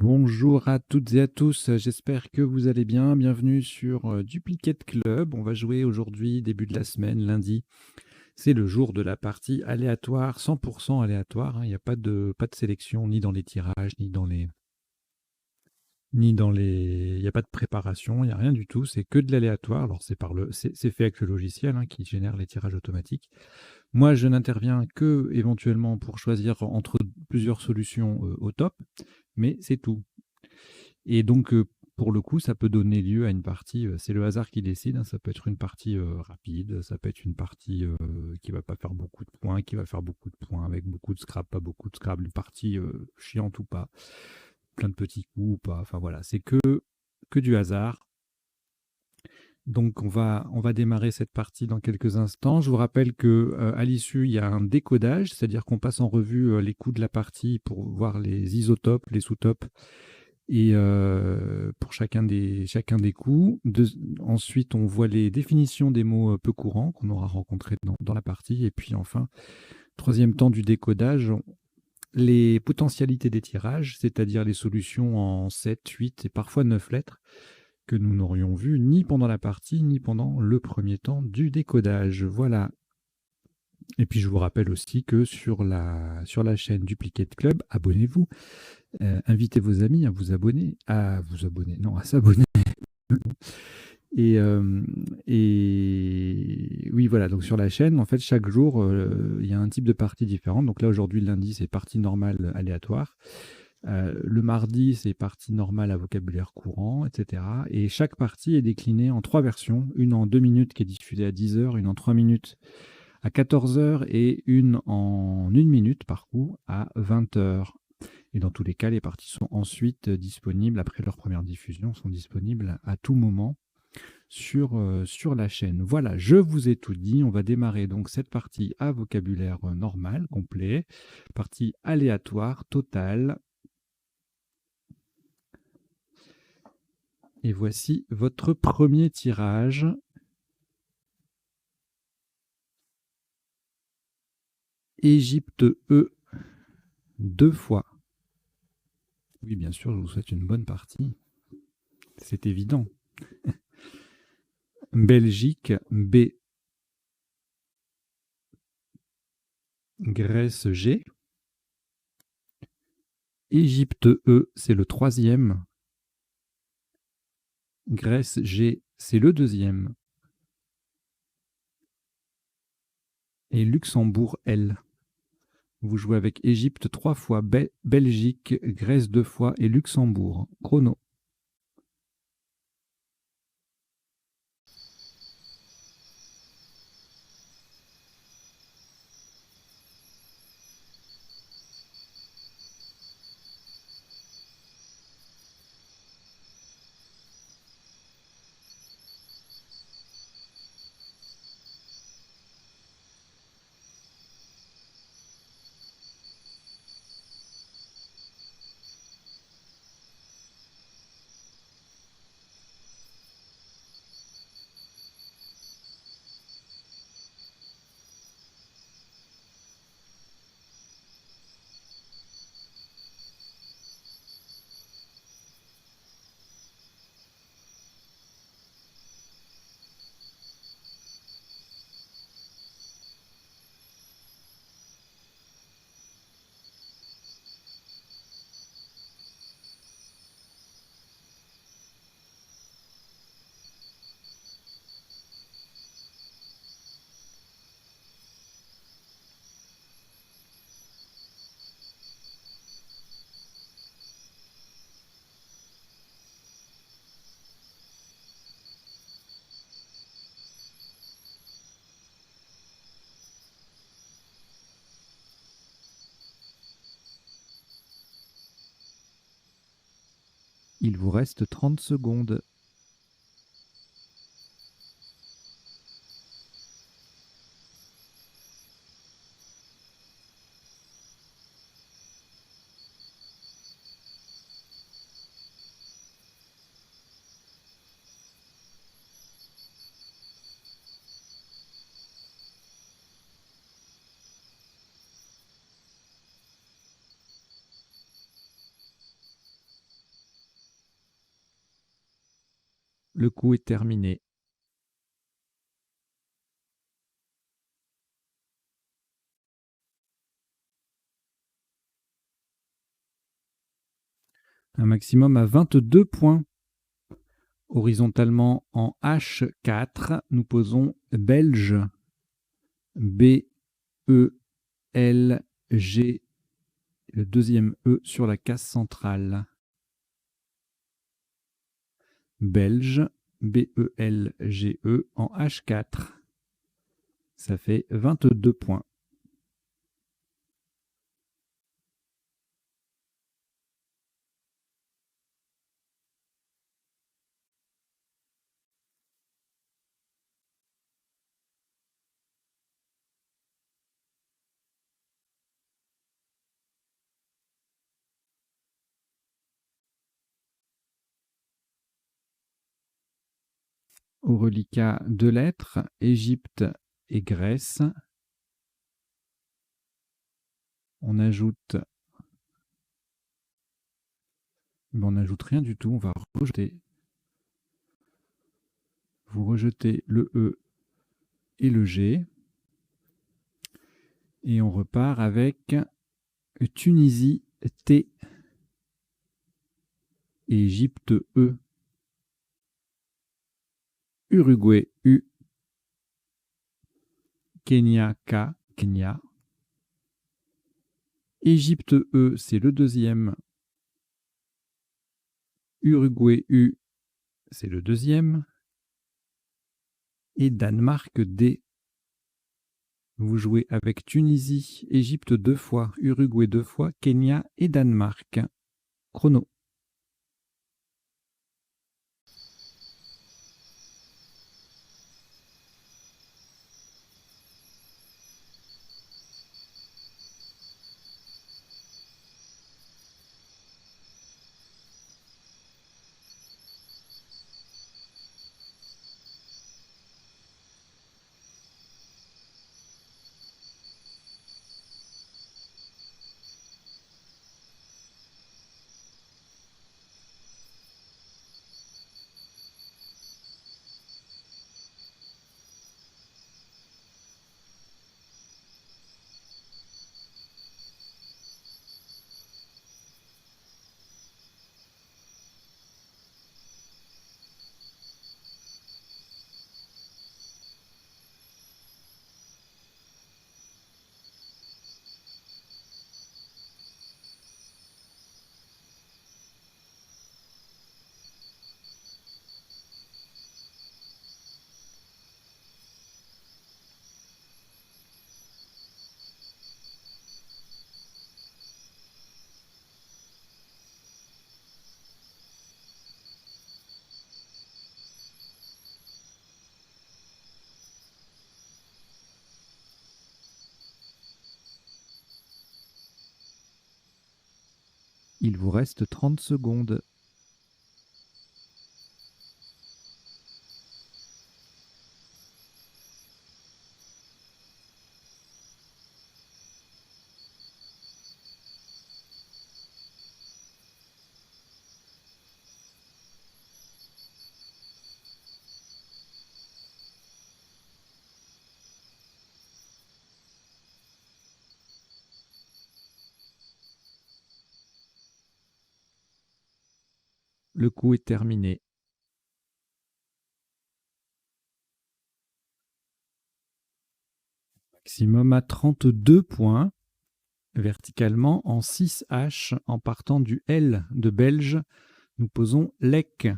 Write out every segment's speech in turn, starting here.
Bonjour à toutes et à tous, j'espère que vous allez bien. Bienvenue sur Duplicate Club. On va jouer aujourd'hui, début de la semaine, lundi. C'est le jour de la partie aléatoire, 100% aléatoire, hein. Il n'y a pas de sélection ni dans les tirages, il n'y a pas de préparation, il n'y a rien du tout. C'est que de l'aléatoire. Alors c'est fait avec le logiciel, hein, qui génère les tirages automatiques. Moi, je n'interviens que éventuellement pour choisir entre plusieurs solutions au top, mais c'est tout. Et donc, pour le coup, ça peut donner lieu à une partie, c'est le hasard qui décide, hein. Ça peut être une partie rapide, ça peut être une partie qui va pas faire beaucoup de points, qui va faire beaucoup de points, avec beaucoup de scrap, pas beaucoup de scrap, une partie chiante ou pas, plein de petits coups ou pas. Enfin voilà, c'est que du hasard. Donc on va démarrer cette partie dans quelques instants. Je vous rappelle que à l'issue, il y a un décodage, c'est-à-dire qu'on passe en revue les coups de la partie pour voir les isotopes, les sous-topes, et pour chacun des coups. Ensuite, on voit les définitions des mots peu courants qu'on aura rencontrés dans la partie. Et puis enfin, troisième temps du décodage, les potentialités des tirages, c'est-à-dire les solutions en 7, 8 et parfois 9 lettres que nous n'aurions vues ni pendant la partie, ni pendant le premier temps du décodage. Voilà. Et puis je vous rappelle aussi que sur la chaîne Duplicate Club, abonnez-vous. Invitez vos amis à s'abonner. Et, euh, et oui, voilà, donc sur la chaîne, en fait, chaque jour, il y a un type de partie différente. Donc là, aujourd'hui, lundi, c'est partie normale aléatoire. Le mardi, c'est partie normale à vocabulaire courant, etc. Et chaque partie est déclinée en 3 versions. Une en 2 minutes qui est diffusée à 10 heures, une en 3 minutes à 14 heures et une en 1 minute par coup à 20 heures. Et dans tous les cas, les parties sont ensuite disponibles, après leur première diffusion, sont disponibles à tout moment sur la chaîne. Voilà, je vous ai tout dit. On va démarrer donc cette partie à vocabulaire normal, complet, partie aléatoire, totale. Et voici votre premier tirage. Égypte E, 2 fois. Oui, bien sûr, je vous souhaite une bonne partie. C'est évident. Belgique B. Grèce G. Égypte E, c'est le troisième. Grèce G, c'est le deuxième. Et Luxembourg L. Vous jouez avec Égypte 3 fois, Belgique, Grèce 2 fois et Luxembourg. Chrono. Il vous reste 30 secondes. Le coup est terminé. Un maximum à 22 points. Horizontalement en H4, nous posons belge. B, E, L, G. Le deuxième E sur la case centrale. Belge, B-E-L-G-E en H4. Ça fait 22 points. Au reliquat, 2 lettres, Égypte et Grèce. On ajoute... on n'ajoute rien du tout, on va rejeter. Vous rejetez le E et le G. Et on repart avec Tunisie, T. Égypte, E. Uruguay, U. Kenya, K. Kenya. Égypte, E, c'est le deuxième. Uruguay, U, c'est le deuxième. Et Danemark, D. Vous jouez avec Tunisie, Égypte 2 fois, Uruguay 2 fois, Kenya et Danemark. Chrono. Il vous reste 30 secondes. Le coup est terminé. Maximum à 32 points. Verticalement en 6H en partant du L de Belge. Nous posons LEK.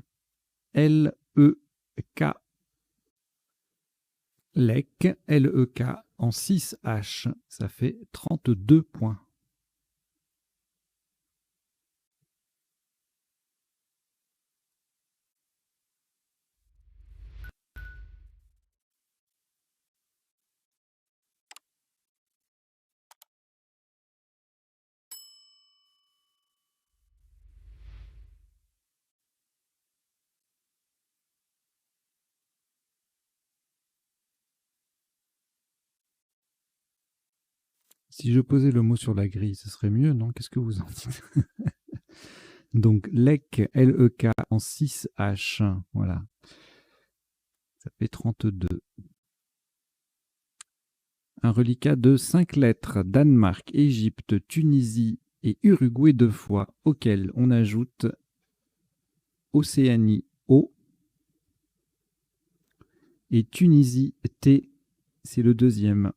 L-E-K. LEK, L-E-K en 6H. Ça fait 32 points. Si je posais le mot sur la grille, ce serait mieux, non? Qu'est-ce que vous en dites? Donc LEK, L-E-K en 6H. Voilà. Ça fait 32. Un reliquat de 5 lettres, Danemark, Égypte, Tunisie et Uruguay 2 fois, auquel on ajoute Océanie O et Tunisie T, c'est le deuxième.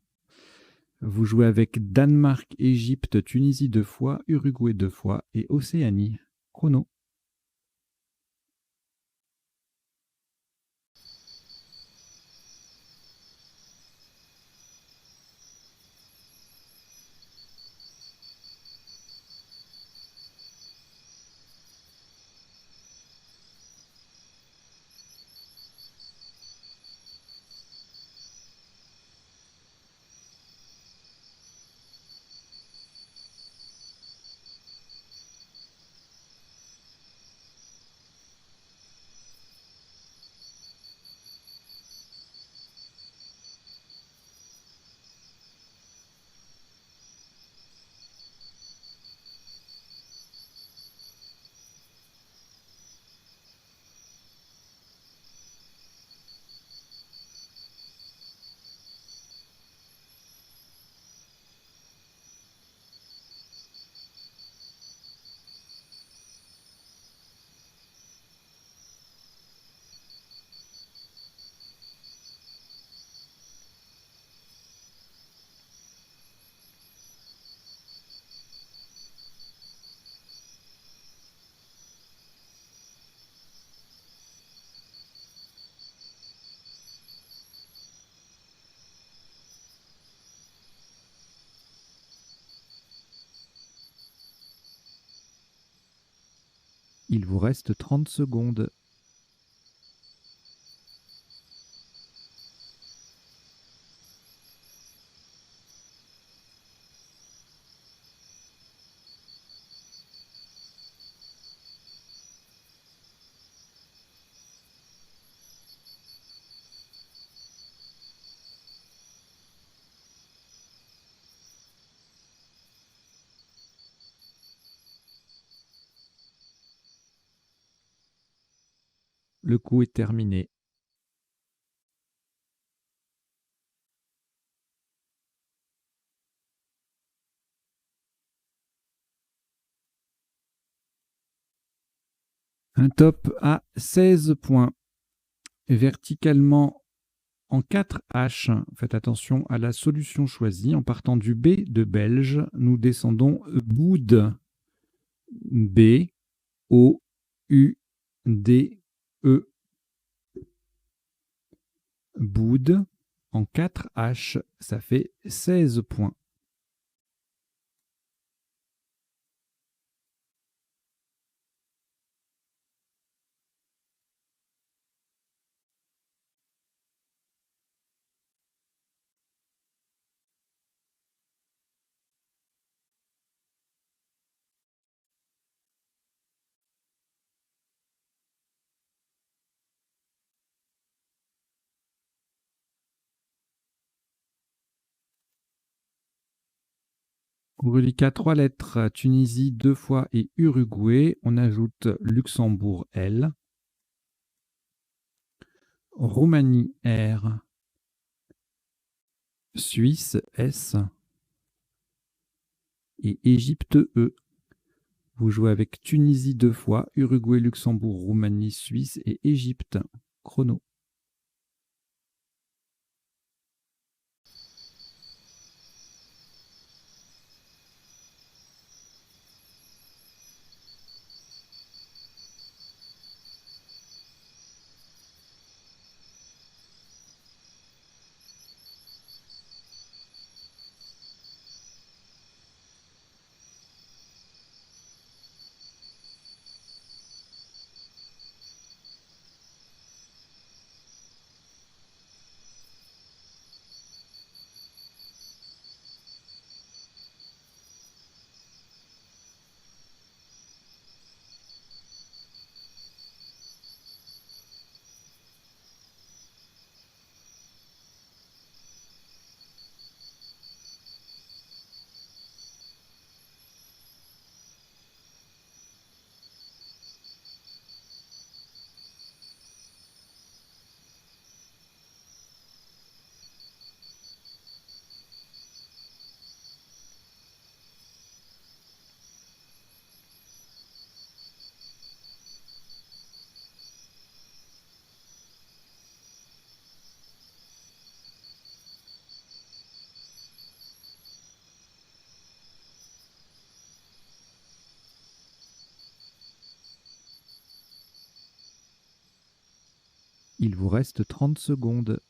Vous jouez avec Danemark, Égypte, Tunisie 2 fois, Uruguay 2 fois et Océanie. Chrono. Il vous reste 30 secondes. Le coup est terminé. Un top à 16 points. Verticalement en 4H, faites attention à la solution choisie. En partant du B de Belge, nous descendons Boud. B, O, U, D, E. Boud en 4H, ça fait 16 points. Reliquat 3 lettres, Tunisie 2 fois et Uruguay. On ajoute Luxembourg L. Roumanie R. Suisse S. Et Égypte E. Vous jouez avec Tunisie 2 fois, Uruguay, Luxembourg, Roumanie, Suisse et Égypte. Chrono. Il vous reste 30 secondes.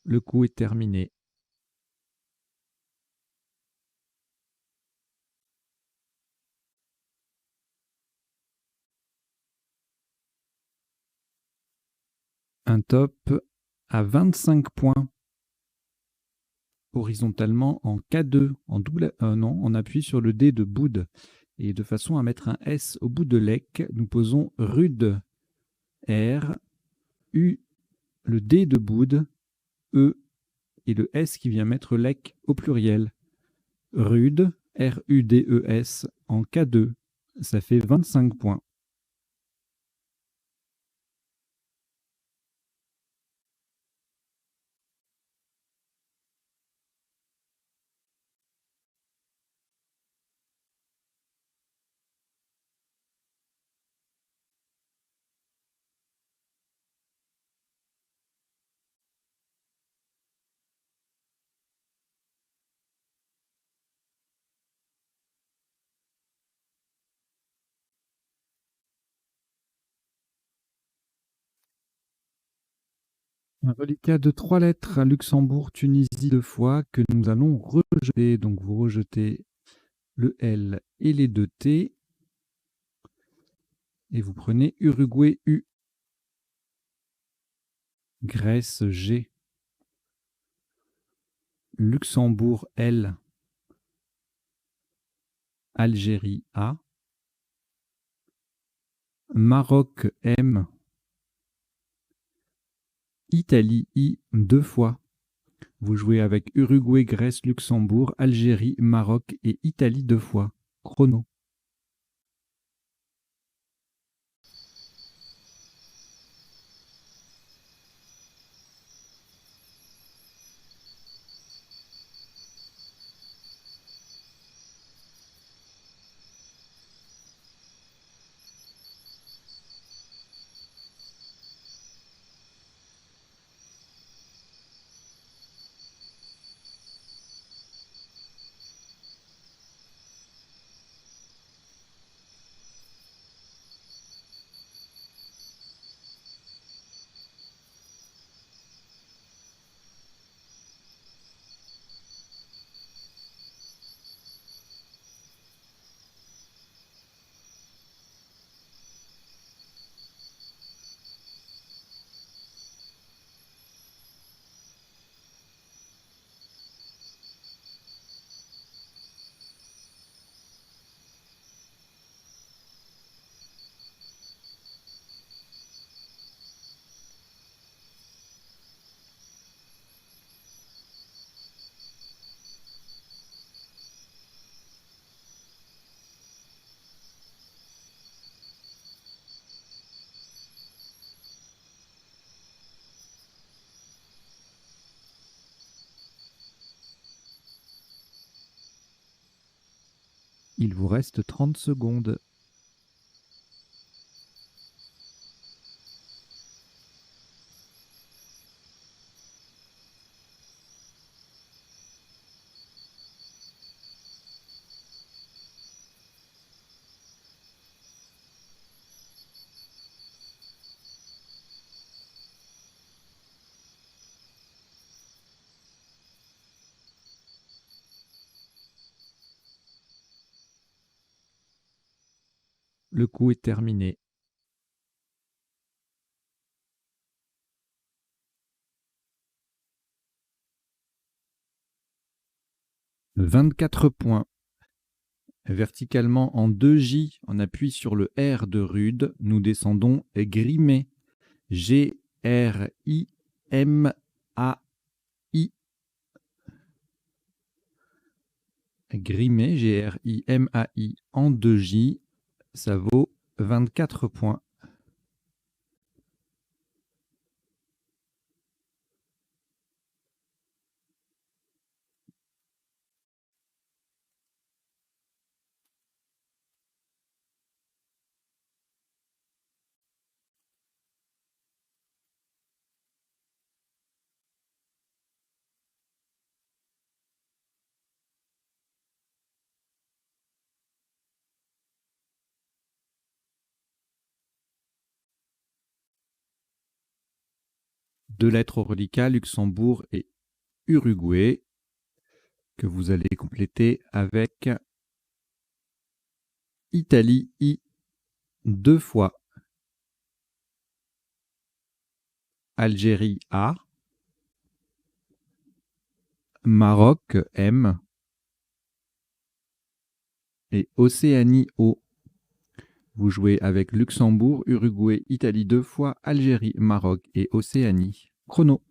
Le coup est terminé. Un top à 25 points. Horizontalement en K2, on appuie sur le D de Boud. Et de façon à mettre un S au bout de lec, nous posons rude, R, U, le D de Boud, E, et le S qui vient mettre lec au pluriel. Rude, R-U-D-E-S, en K2. Ça fait 25 points. Un reliquat de 3 lettres à Luxembourg, Tunisie 2 fois que nous allons rejeter. Donc vous rejetez le L et les 2 T. Et vous prenez Uruguay U. Grèce G. Luxembourg L. Algérie A. Maroc M. Italie I 2 fois. Vous jouez avec Uruguay, Grèce, Luxembourg, Algérie, Maroc et Italie 2 fois. Chrono. Il vous reste 30 secondes. Le coup est terminé. « 24 points. Verticalement en 2J, on appuie sur le R de rude. Nous descendons Grimé. G-R-I-M-A-I. Grimé, G-R-I-M-A-I en 2J. Ça vaut 24 points. 2 lettres au reliquat, Luxembourg et Uruguay, que vous allez compléter avec Italie, I, 2 fois, Algérie, A, Maroc, M, et Océanie, O. Vous jouez avec Luxembourg, Uruguay, Italie 2 fois, Algérie, Maroc et Océanie. Chrono.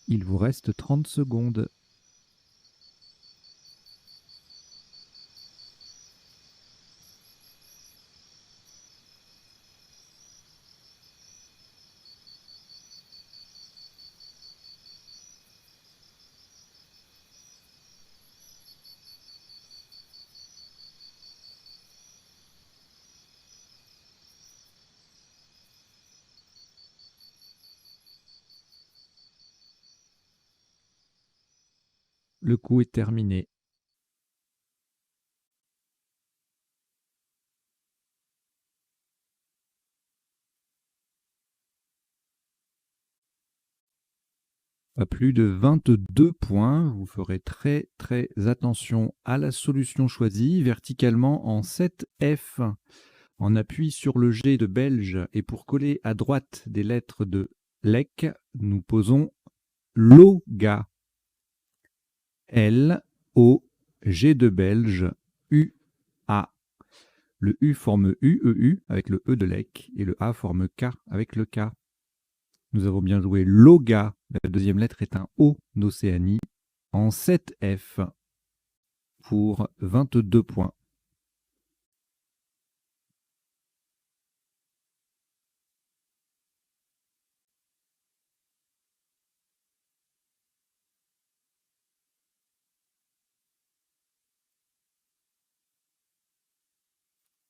Il vous reste 30 secondes. Le coup est terminé. À plus de 22 points, vous ferez très attention à la solution choisie, verticalement en 7F. En appui sur le G de Belge et pour coller à droite des lettres de LEC, nous posons LOGA. L, O, G de Belge, U, A. Le U forme U, E, U avec le E de LEC et le A forme K avec le K. Nous avons bien joué LOGA. La deuxième lettre est un O d'Océanie en 7F pour 22 points.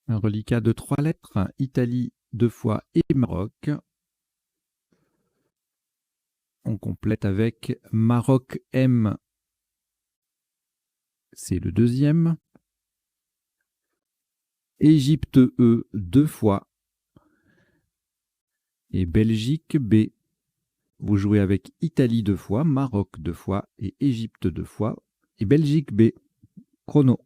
Un reliquat de 3 lettres, Italie 2 fois et Maroc. On complète avec Maroc M. C'est le deuxième. Égypte E 2 fois. Et Belgique B. Vous jouez avec Italie 2 fois, Maroc 2 fois et Égypte 2 fois. Et Belgique B. Chrono.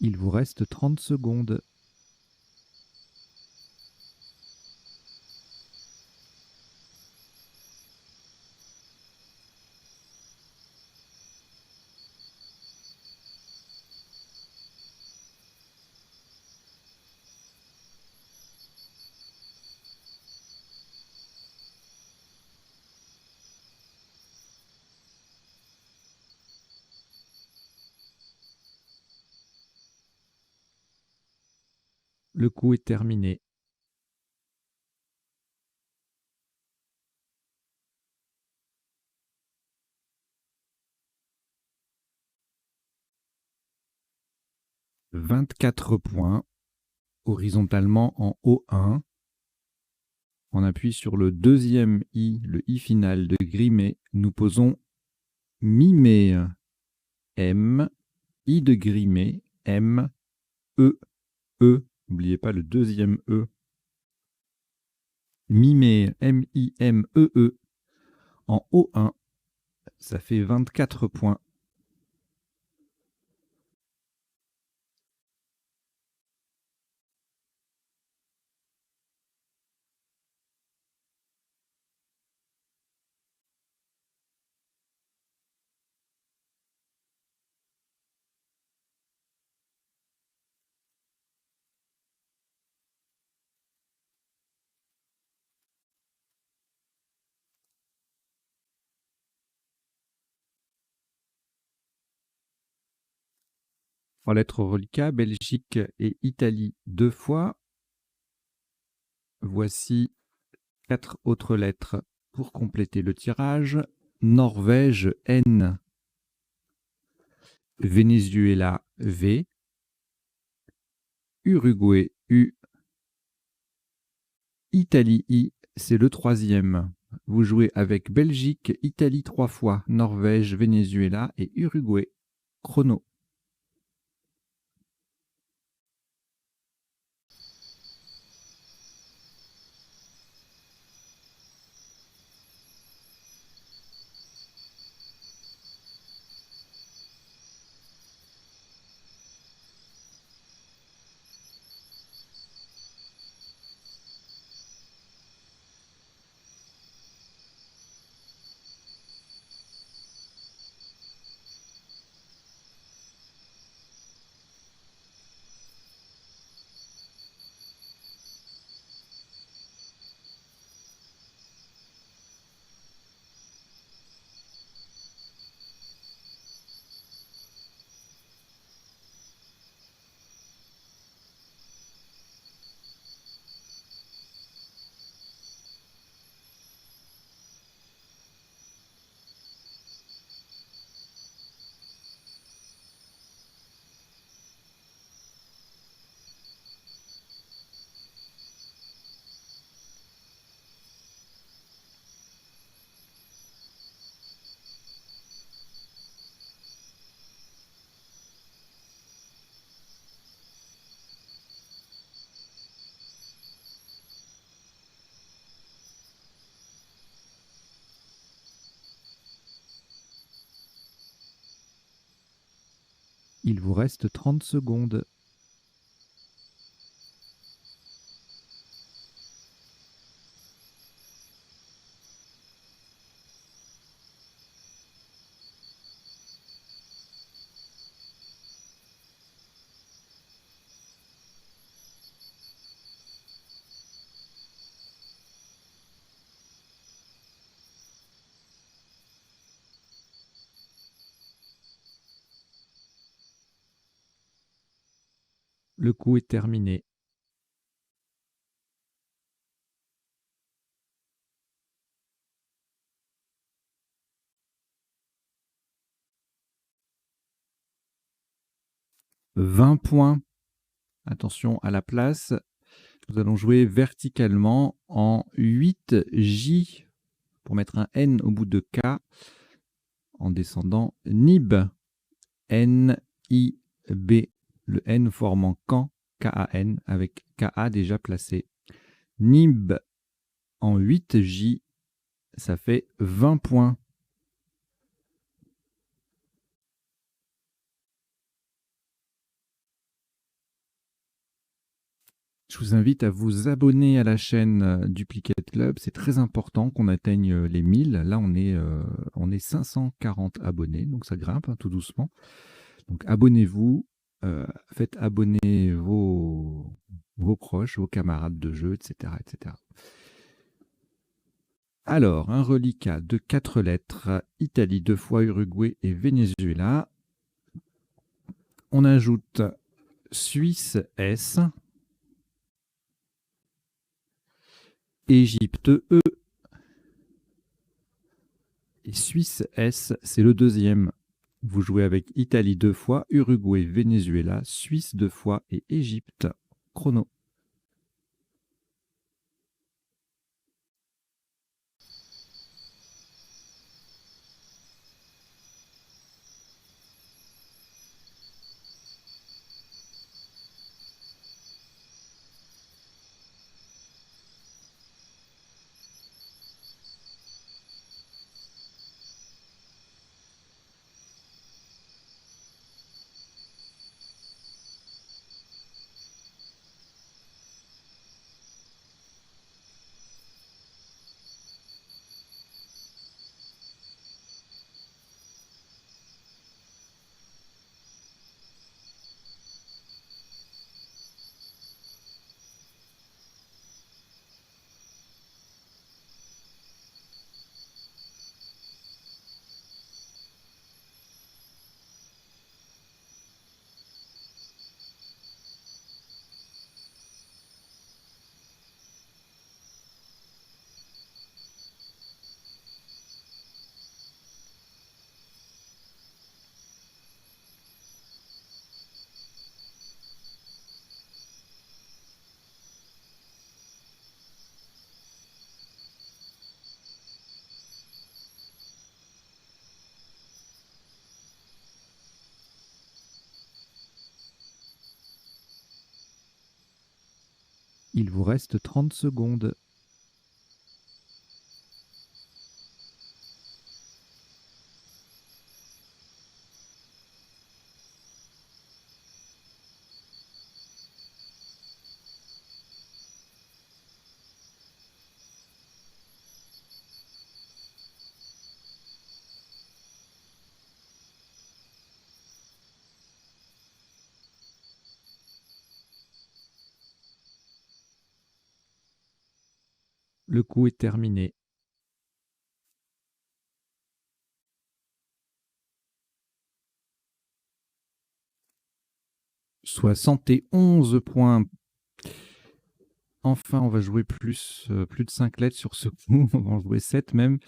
Il vous reste 30 secondes. Le coup est terminé. « 24 points, horizontalement en O1. On appuie sur le deuxième I, le I final de Grimé. Nous posons Mimé, M, I de Grimé, M, E, E. N'oubliez pas le deuxième E. Mimé, M-I-M-E-E, en O1. Ça fait 24 points. En lettres reliquat, Belgique et Italie 2 fois. Voici 4 autres lettres pour compléter le tirage. Norvège, N. Venezuela, V. Uruguay, U. Italie, I. C'est le troisième. Vous jouez avec Belgique, Italie 3 fois, Norvège, Venezuela et Uruguay. Chrono. Il vous reste 30 secondes. Le coup est terminé. « 20 points. Attention à la place. Nous allons jouer verticalement en 8J pour mettre un N au bout de K en descendant Nib. N-I-B. Le N formant Can, K-A-N, avec K-A déjà placé. Nib en 8J, ça fait 20 points. Je vous invite à vous abonner à la chaîne Duplicate Club. C'est très important qu'on atteigne les 1000. Là, on est 540 abonnés, donc ça grimpe hein, tout doucement. Donc abonnez-vous, faites abonner vos proches, vos camarades de jeu, etc., etc. Alors, un reliquat de 4 lettres, Italie 2 fois, Uruguay et Venezuela. On ajoute Suisse S, Égypte E, et Suisse S, c'est le deuxième. Vous jouez avec Italie 2 fois, Uruguay, Venezuela, Suisse 2 fois et Égypte. Chrono. Il vous reste 30 secondes. Le coup est terminé. « 71 points. Enfin, on va jouer plus de 5 lettres sur ce coup. On va en jouer 7 même.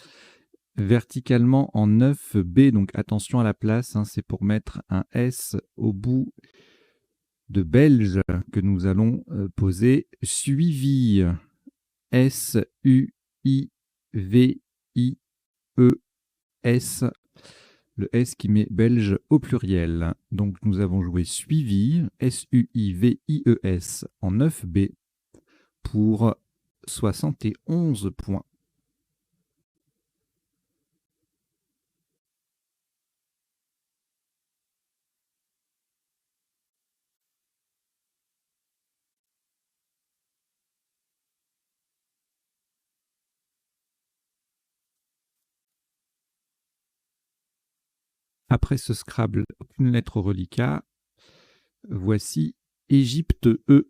Verticalement en 9B. Donc attention à la place. Hein, c'est pour mettre un S au bout de belge que nous allons poser. Suivi. S-U-I-V-I-E-S. Le S qui met belge au pluriel. Donc nous avons joué suivi, S-U-I-V-I-E-S, en 9B pour 71 points. Après ce Scrabble, aucune lettre au reliquat. Voici Égypte E,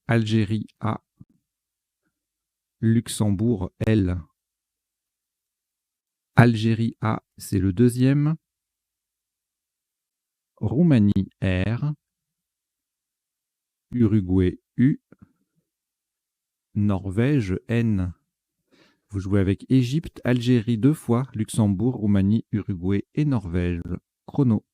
Algérie A, Luxembourg L. Algérie A, c'est le deuxième. Roumanie R, Uruguay U, Norvège N. Vous jouez avec Égypte, Algérie 2 fois, Luxembourg, Roumanie, Uruguay et Norvège. Chrono.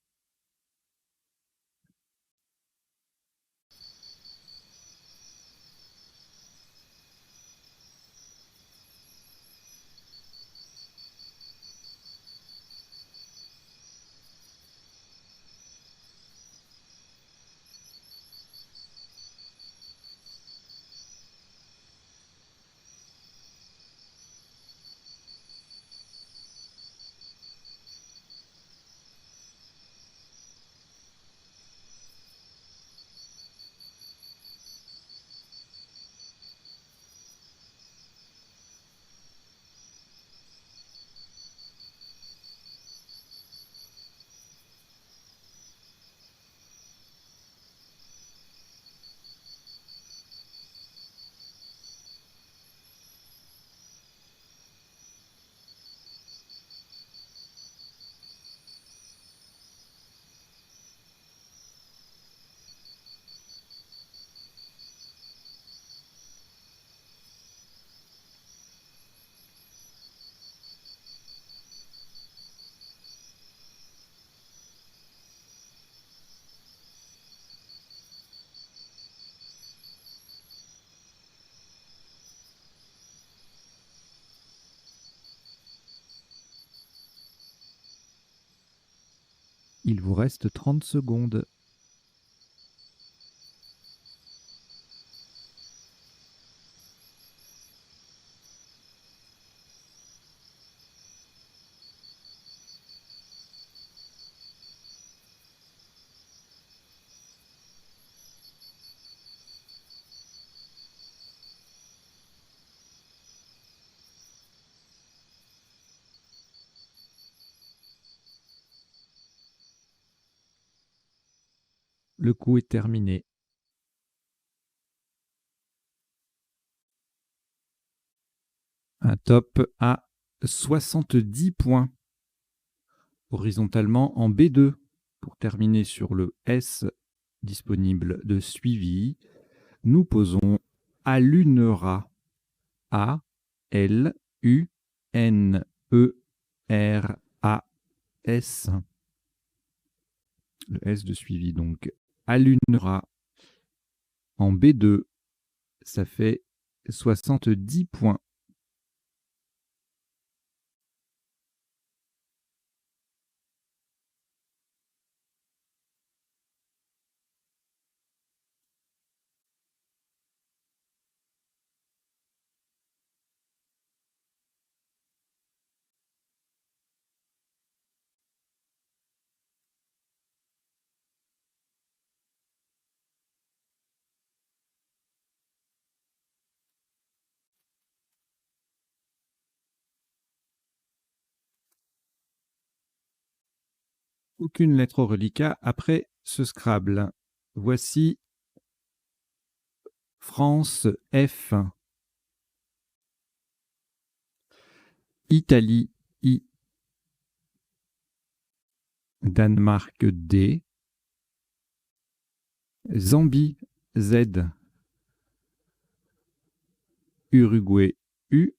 Il vous reste 30 secondes. Le coup est terminé. Un top à 70 points. Horizontalement en B2. Pour terminer sur le S disponible de suivi, nous posons Alunera. A-L-U-N-E-R-A-S. Le S de suivi, donc Alunera en B2, ça fait 70 points. Aucune lettre au reliquat après ce Scrabble. Voici France F, Italie I, Danemark D, Zambie Z, Uruguay U,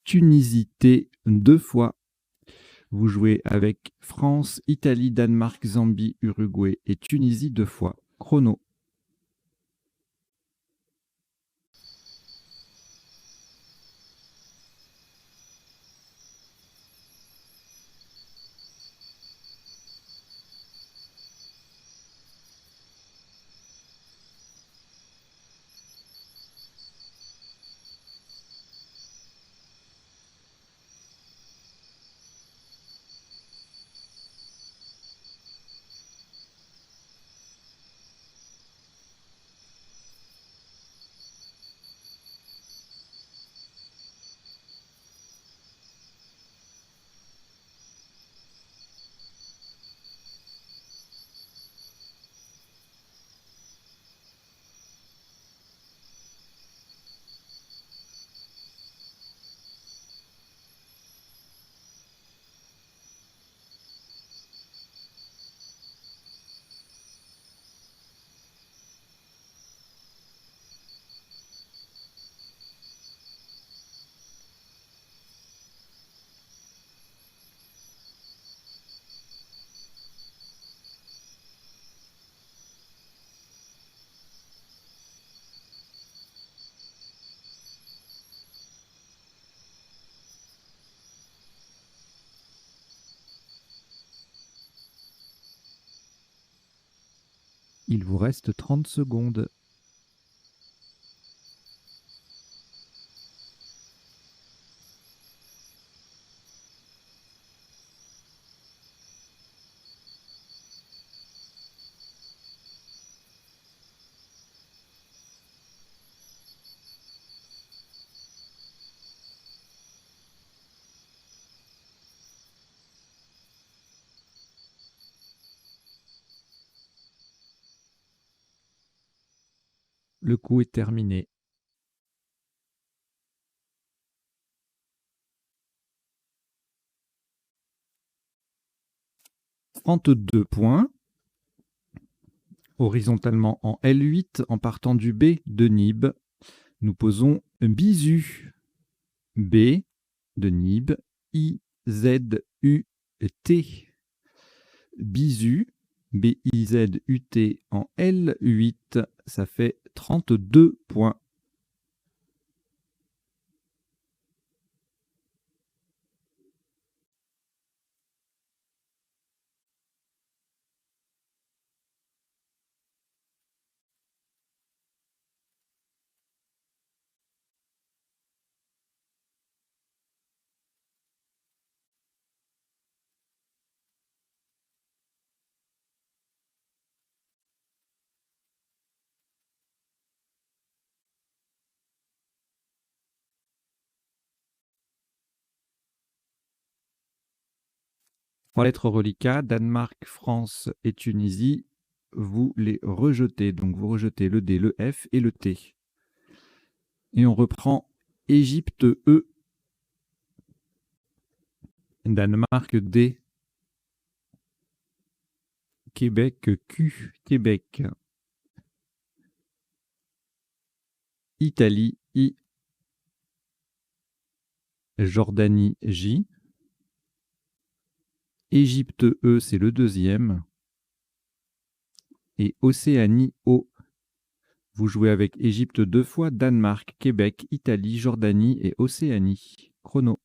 Tunisie T 2 fois. Vous jouez avec France, Italie, Danemark, Zambie, Uruguay et Tunisie 2 fois. Chrono. Il vous reste 30 secondes. Le coup est terminé. « 32 points. Horizontalement en L8, en partant du B de Nib, nous posons Bisu. B de Nib, I-Z-U-T. Bisu, B-I-Z-U-T en L8, ça fait 32 points. 3 lettres reliquats, Danemark, France et Tunisie, vous les rejetez. Donc vous rejetez le D, le F et le T. Et on reprend Égypte, E, Danemark, D, Québec, Q, Québec, Italie, I, Jordanie, J, Égypte, E, c'est le deuxième, et Océanie, O. Vous jouez avec Égypte 2 fois, Danemark, Québec, Italie, Jordanie et Océanie. Chrono.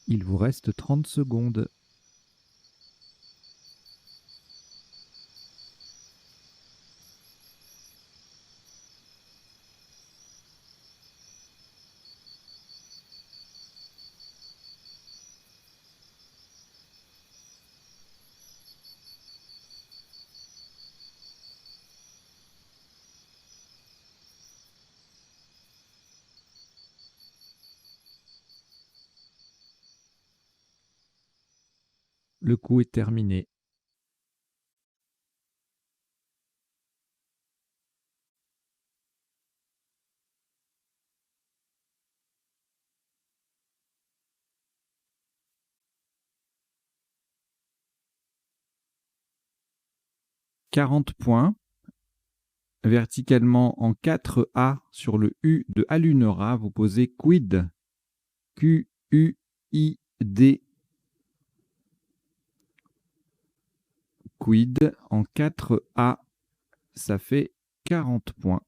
Il vous reste 30 secondes. Le coup est terminé. « 40 points. Verticalement en 4 A sur le U de Alunera, vous posez quid. Q-U-I-D. Quid en 4 A, ça fait 40 points.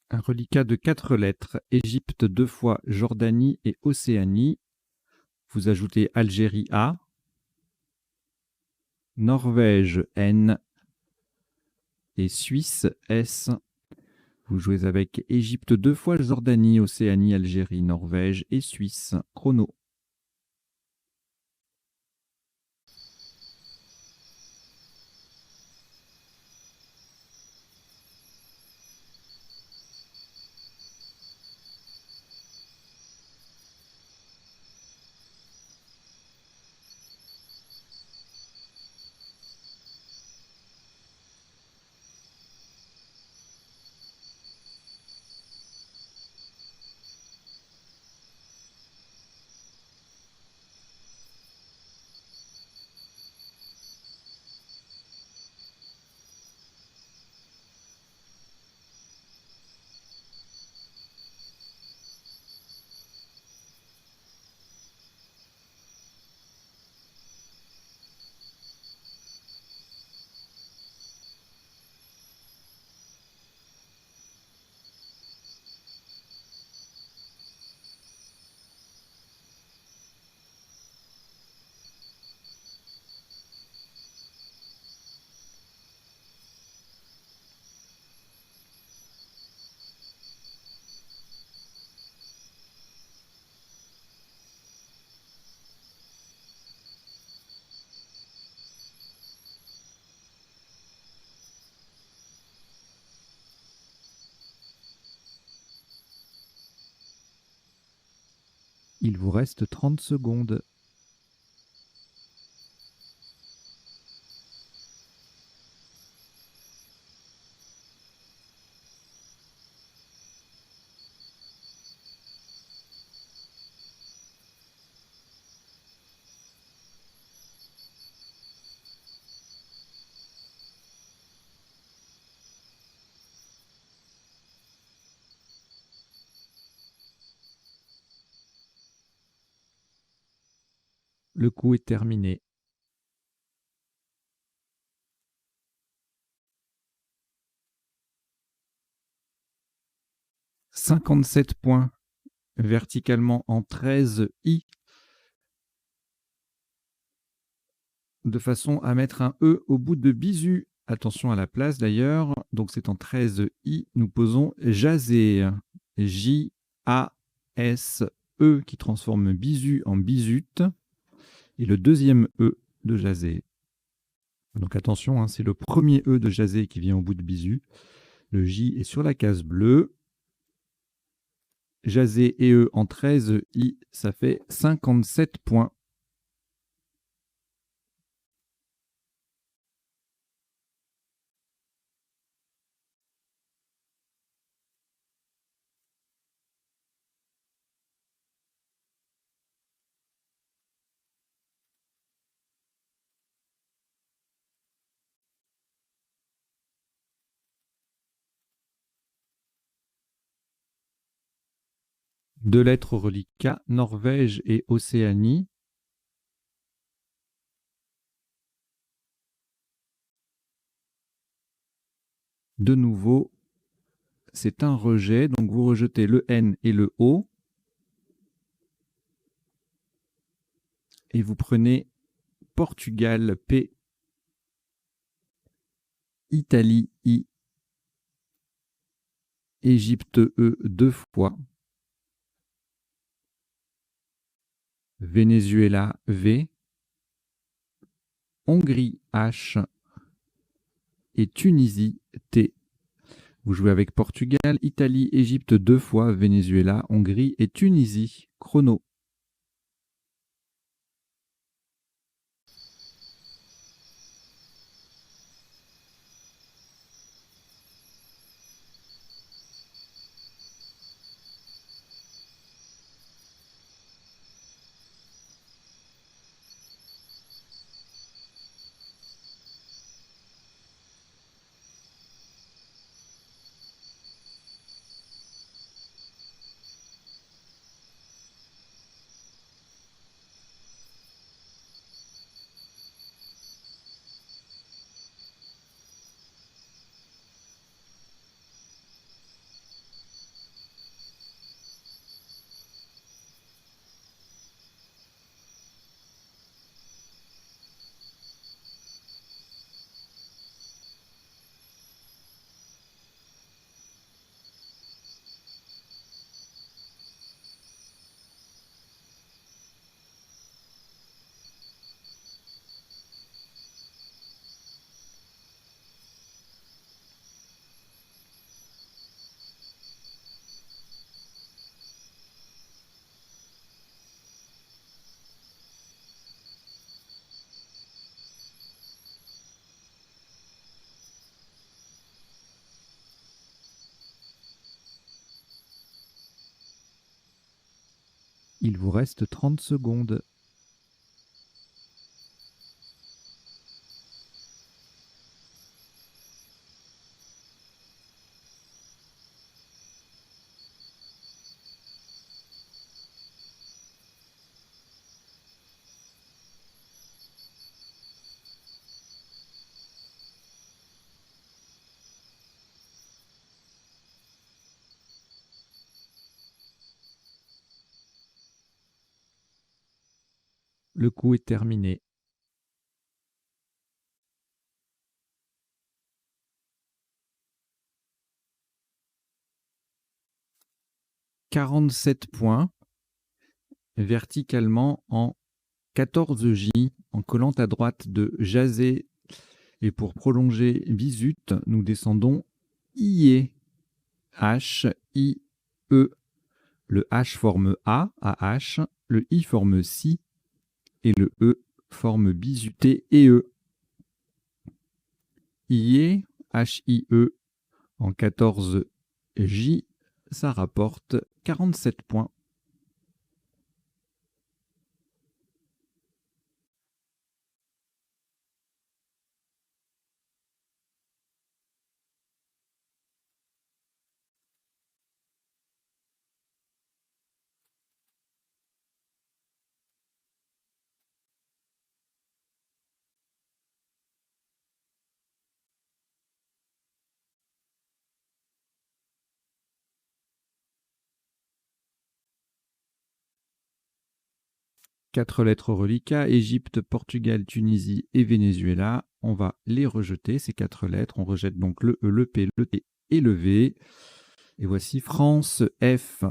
Un reliquat de 4 lettres, Égypte 2 fois, Jordanie et Océanie. Vous ajoutez Algérie A, Norvège N et Suisse S. Vous jouez avec Égypte 2 fois, Jordanie, Océanie, Algérie, Norvège et Suisse. Chrono. Il vous reste 30 secondes. Le coup est terminé. « 57 points, verticalement en 13 I, de façon à mettre un E au bout de bisu. Attention à la place d'ailleurs, donc c'est en 13 I, nous posons jaser, J-A-S-E, qui transforme bisu en bisute, et le deuxième E de jaser. Donc attention, hein, c'est le premier E de jaser qui vient au bout de bisu. Le J est sur la case bleue. Jaser et E en 13 I, ça fait 57 points. Deux lettres reliquats, Norvège et Océanie. De nouveau, c'est un rejet, donc vous rejetez le N et le O. Et vous prenez Portugal, P, Italie, I, Égypte, E, deux fois. Venezuela, V, Hongrie, H, et Tunisie, T. Vous jouez avec Portugal, Italie, Égypte deux fois, Venezuela, Hongrie et Tunisie. Chrono. Il vous reste 30 secondes. Le coup est terminé. « 47 points, verticalement en 14 J, en collant à droite de jaser. Et pour prolonger bisute, nous descendons IE, H, I, E. Le H forme A, AH, le I forme SI, et le E forme bisu, T et E. IE, HIE, en 14J, ça rapporte 47 points. Quatre lettres reliquats, Égypte, Portugal, Tunisie et Venezuela. On va les rejeter, ces quatre lettres. On rejette donc le E, le P, le T et le V. Et voici France, F,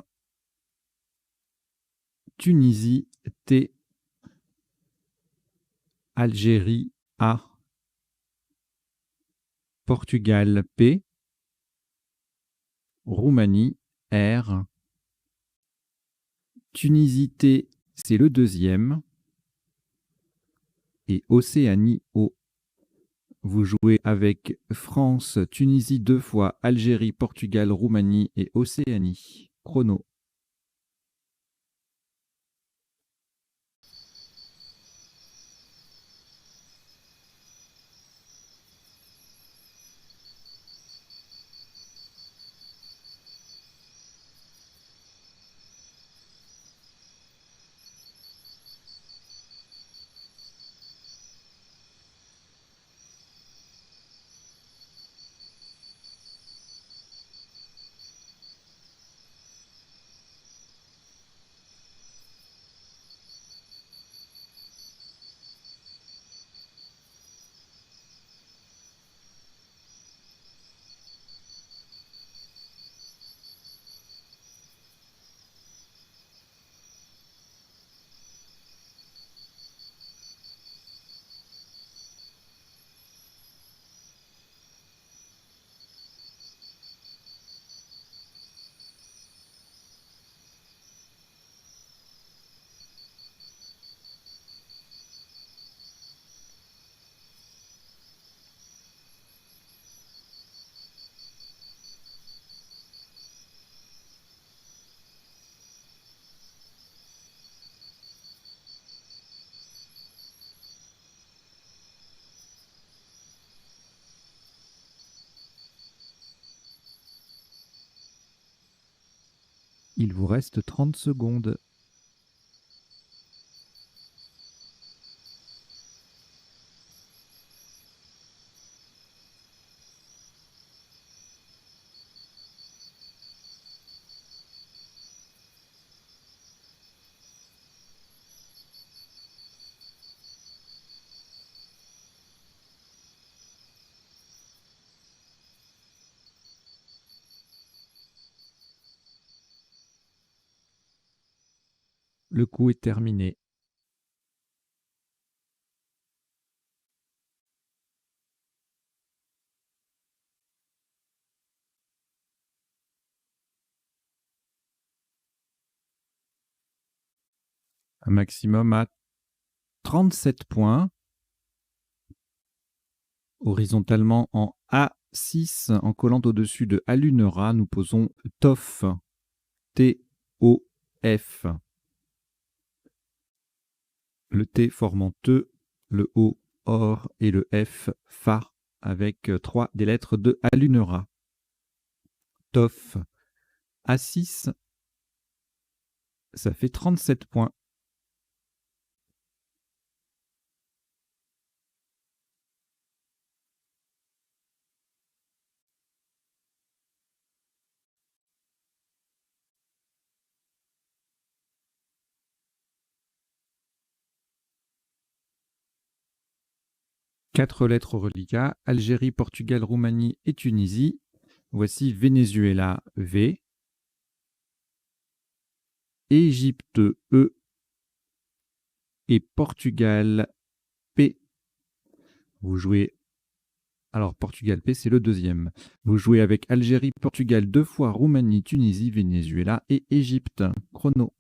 Tunisie, T, Algérie, A, Portugal, P, Roumanie, R, Tunisie, T, c'est le deuxième, et Océanie, O. Vous jouez avec France, Tunisie 2 fois, Algérie, Portugal, Roumanie et Océanie. Chrono. Il vous reste 30 secondes. Le coup est terminé. Un maximum à 37 points. Horizontalement en A6, en collant au-dessus de Alunera, nous posons TOF. T-O-F. Le T formant Te, le O, Or et le F, Fa, avec 3 des lettres de Alunera. TOF. A6, ça fait 37 points. Quatre lettres reliquats, Algérie, Portugal, Roumanie et Tunisie. Voici Venezuela, V. Égypte, E. Et Portugal, P. Vous jouez Alors, Portugal P, c'est le deuxième. Vous jouez avec Algérie, Portugal 2 fois, Roumanie, Tunisie, Venezuela et Égypte. Chrono.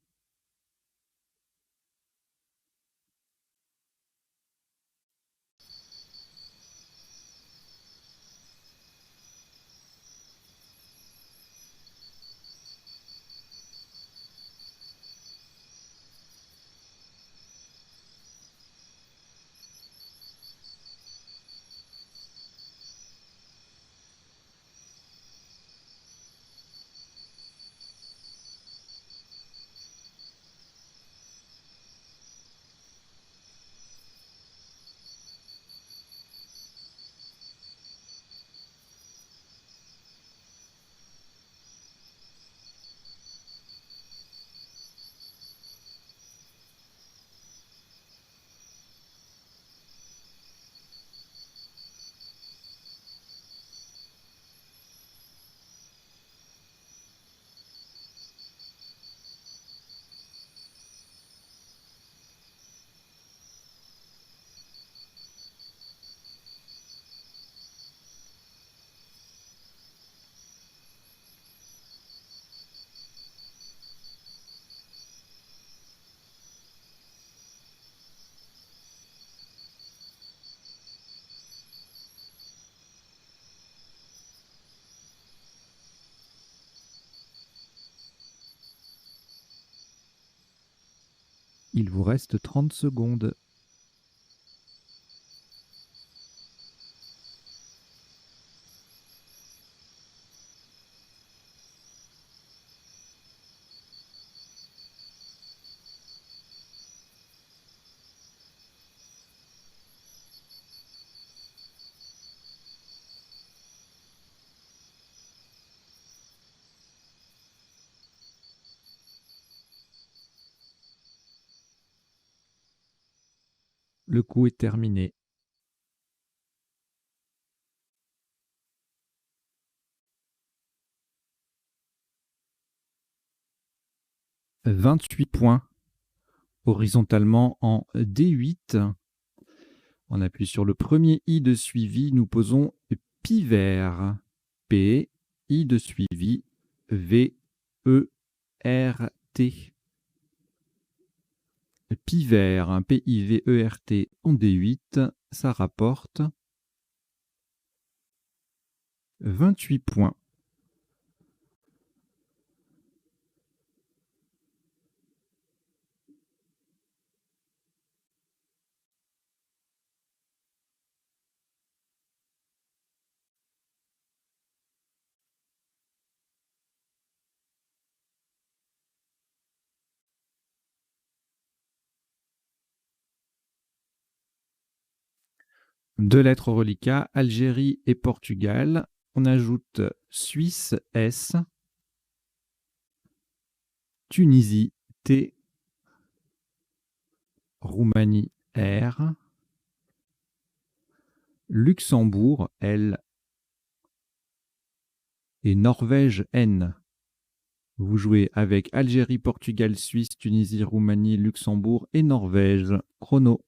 Il vous reste 30 secondes. Le coup est terminé. « 28 points horizontalement en D8. On appuie sur le premier I de suivi. Nous posons pi vert. P, I de suivi. V, E, R, T. Pi vert, P, I, V, E, R, T en D8. Ça rapporte 28 points. Deux lettres au reliquat, Algérie et Portugal. On ajoute Suisse, S. Tunisie, T. Roumanie, R. Luxembourg, L. Et Norvège, N. Vous jouez avec Algérie, Portugal, Suisse, Tunisie, Roumanie, Luxembourg et Norvège. Chrono.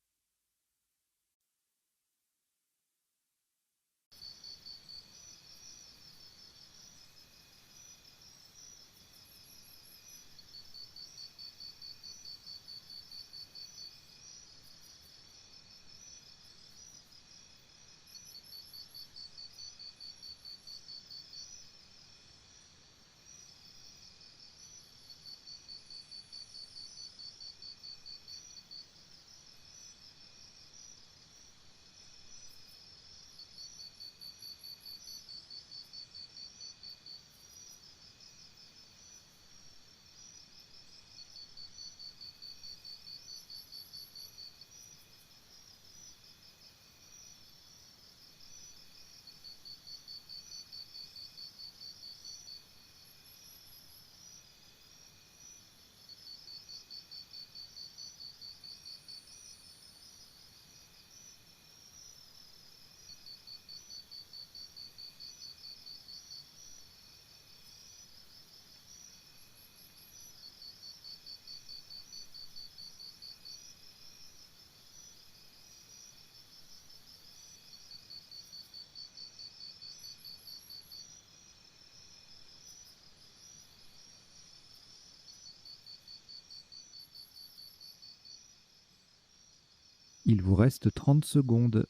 Il vous reste 30 secondes.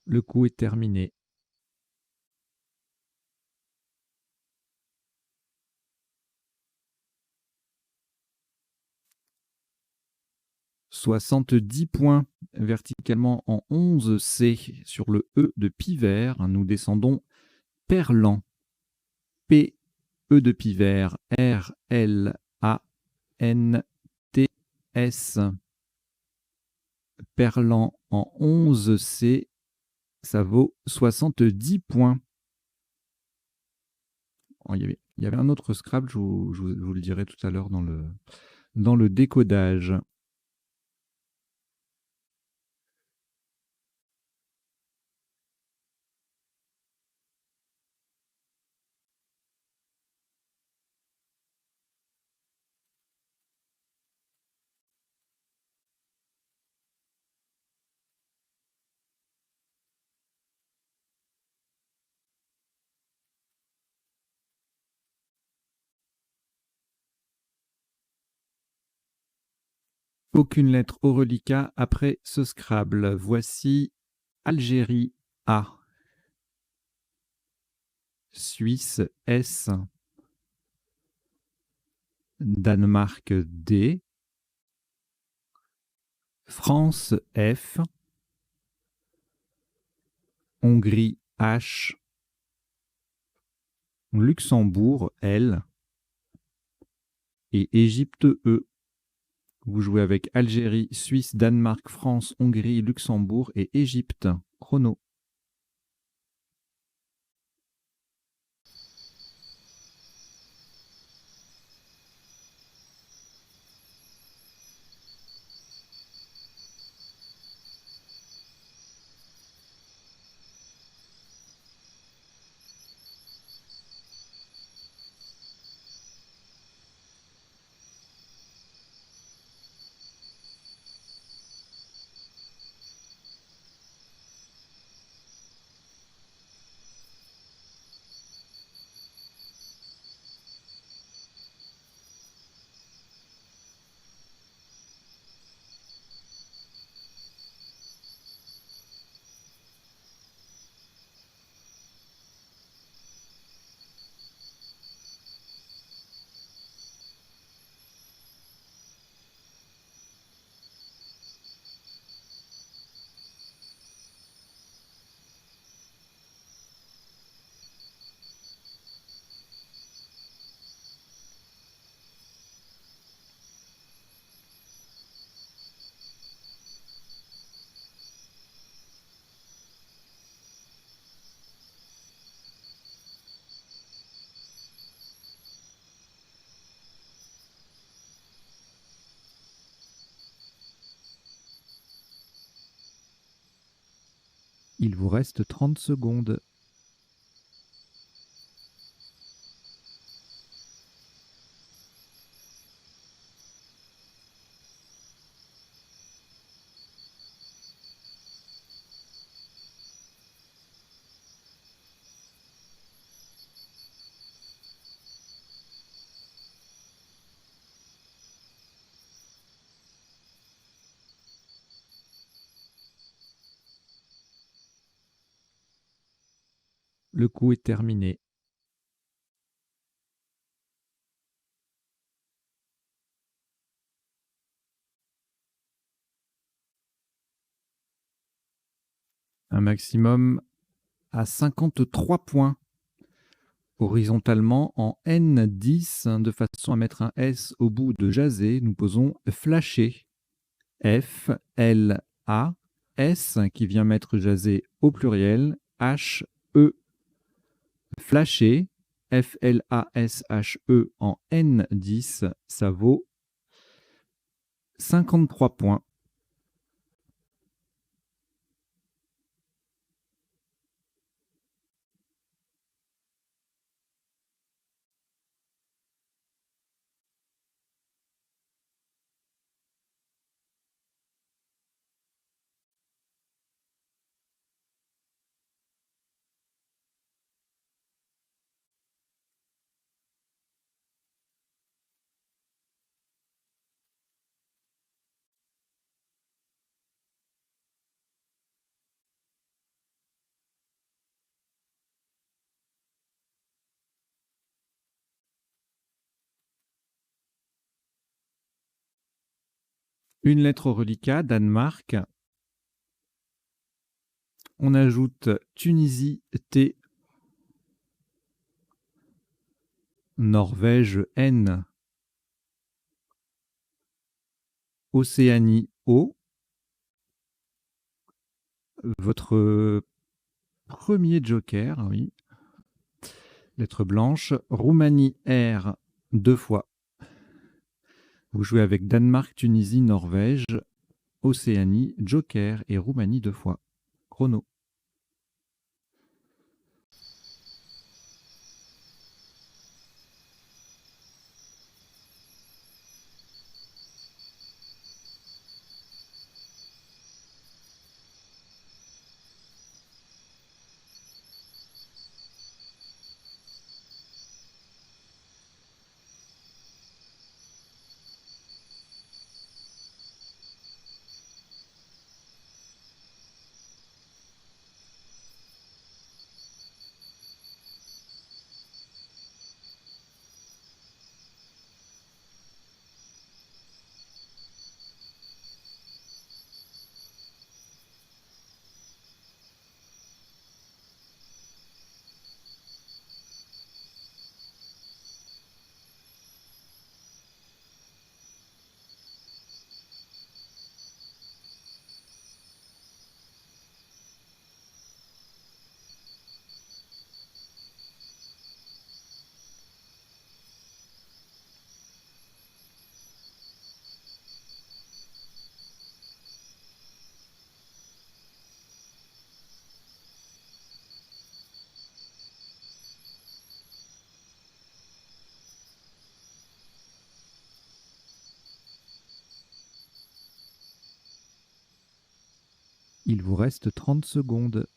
Le coup est terminé. « 70 points verticalement en 11C sur le E de Pivert. Nous descendons Perlan. P, E de Pivert, R, L, A, N, T, S. Perlan en 11C, ça vaut 70 points. Oh, il y avait un autre Scrabble, je vous le dirai tout à l'heure dans le décodage. Aucune lettre au reliquat après ce Scrabble. Voici Algérie A, Suisse S, Danemark D, France F, Hongrie H, Luxembourg L et Égypte E. Vous jouez avec Algérie, Suisse, Danemark, France, Hongrie, Luxembourg et Égypte. Chrono. Il vous reste 30 secondes. Le coup est terminé. Un maximum à 53 points. Horizontalement en N10, de façon à mettre un S au bout de jaser, nous posons flasher. F, L, A, S qui vient mettre jaser au pluriel, H, E. Flasher, F, L, A, S, H, E en N10, ça vaut 53 points. Une lettre au reliquat, Danemark. On ajoute Tunisie, T. Norvège, N. Océanie, O. Votre premier joker, oui. Lettre blanche. Roumanie, R, 2 fois. Vous jouez avec Danemark, Tunisie, Norvège, Océanie, joker et Roumanie 2 fois. Chrono. Il vous reste 30 secondes.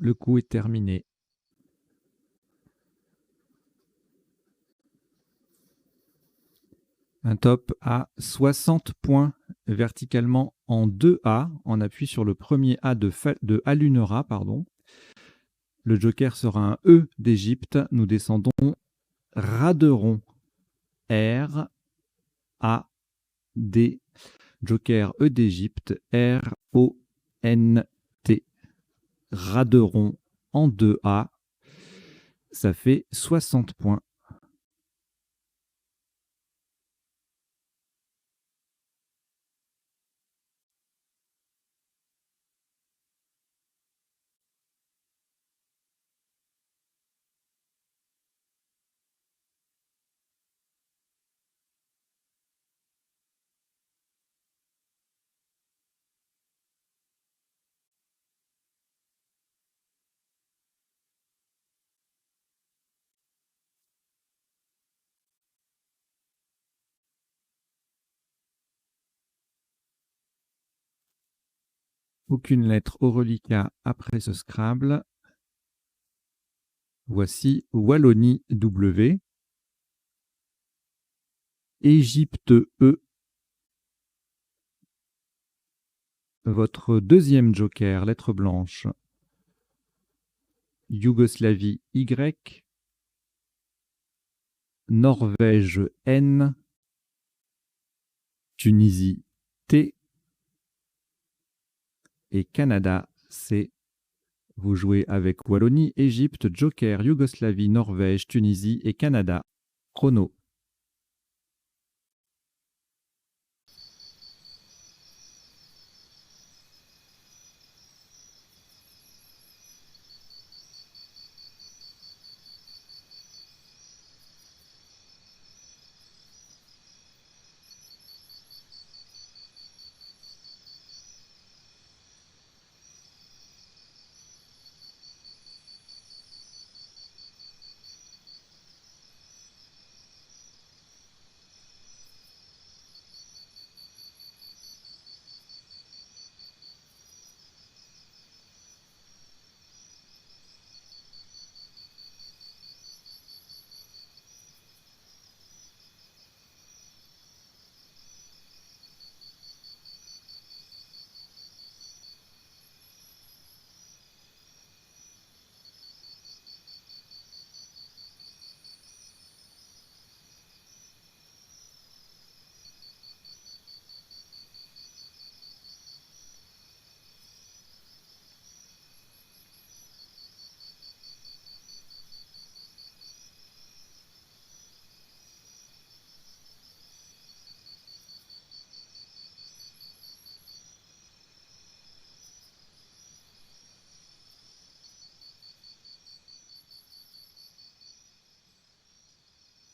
Le coup est terminé. Un top à 60 points verticalement en 2 A. On appuie sur le premier A de Alunera, pardon. Le joker sera un E d'Égypte. Nous descendons Raderon. R, A, D. Joker E d'Égypte. R, O, N, T. Raderon en 2 A. Ça fait 60 points. Aucune lettre au reliquat après ce Scrabble. Voici Wallonie W. Égypte E. Votre deuxième joker, lettre blanche. Yougoslavie Y. Norvège N. Tunisie T. Et Canada C. Vous jouez avec Wallonie, Égypte, joker, Yougoslavie, Norvège, Tunisie et Canada. Chrono.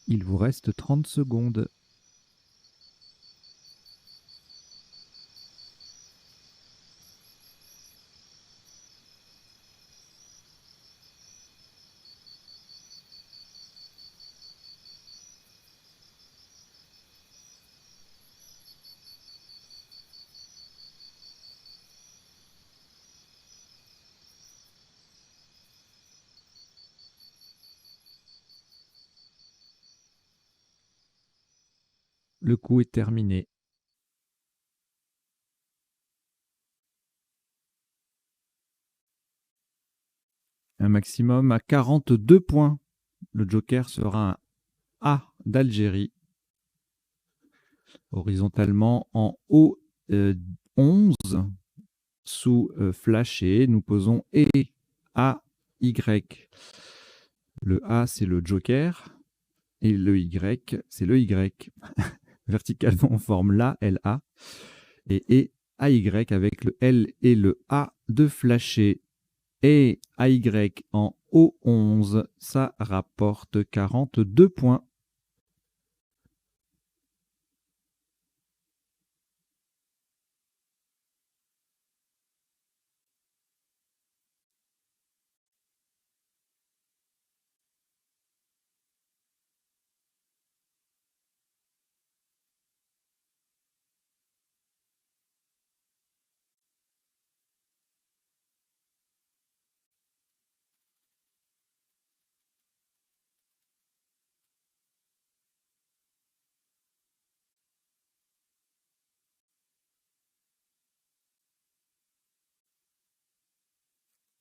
Il vous reste 30 secondes. Le coup est terminé. Un maximum à 42 points. Le joker sera un A d'Algérie. Horizontalement en haut 11. Sous flashé, nous posons E, A, Y. Le A, c'est le joker. Et le Y, c'est le Y. Verticalement, on forme la, LA. Et AY avec le L et le A de flashé. Et AY en O11, ça rapporte 42 points.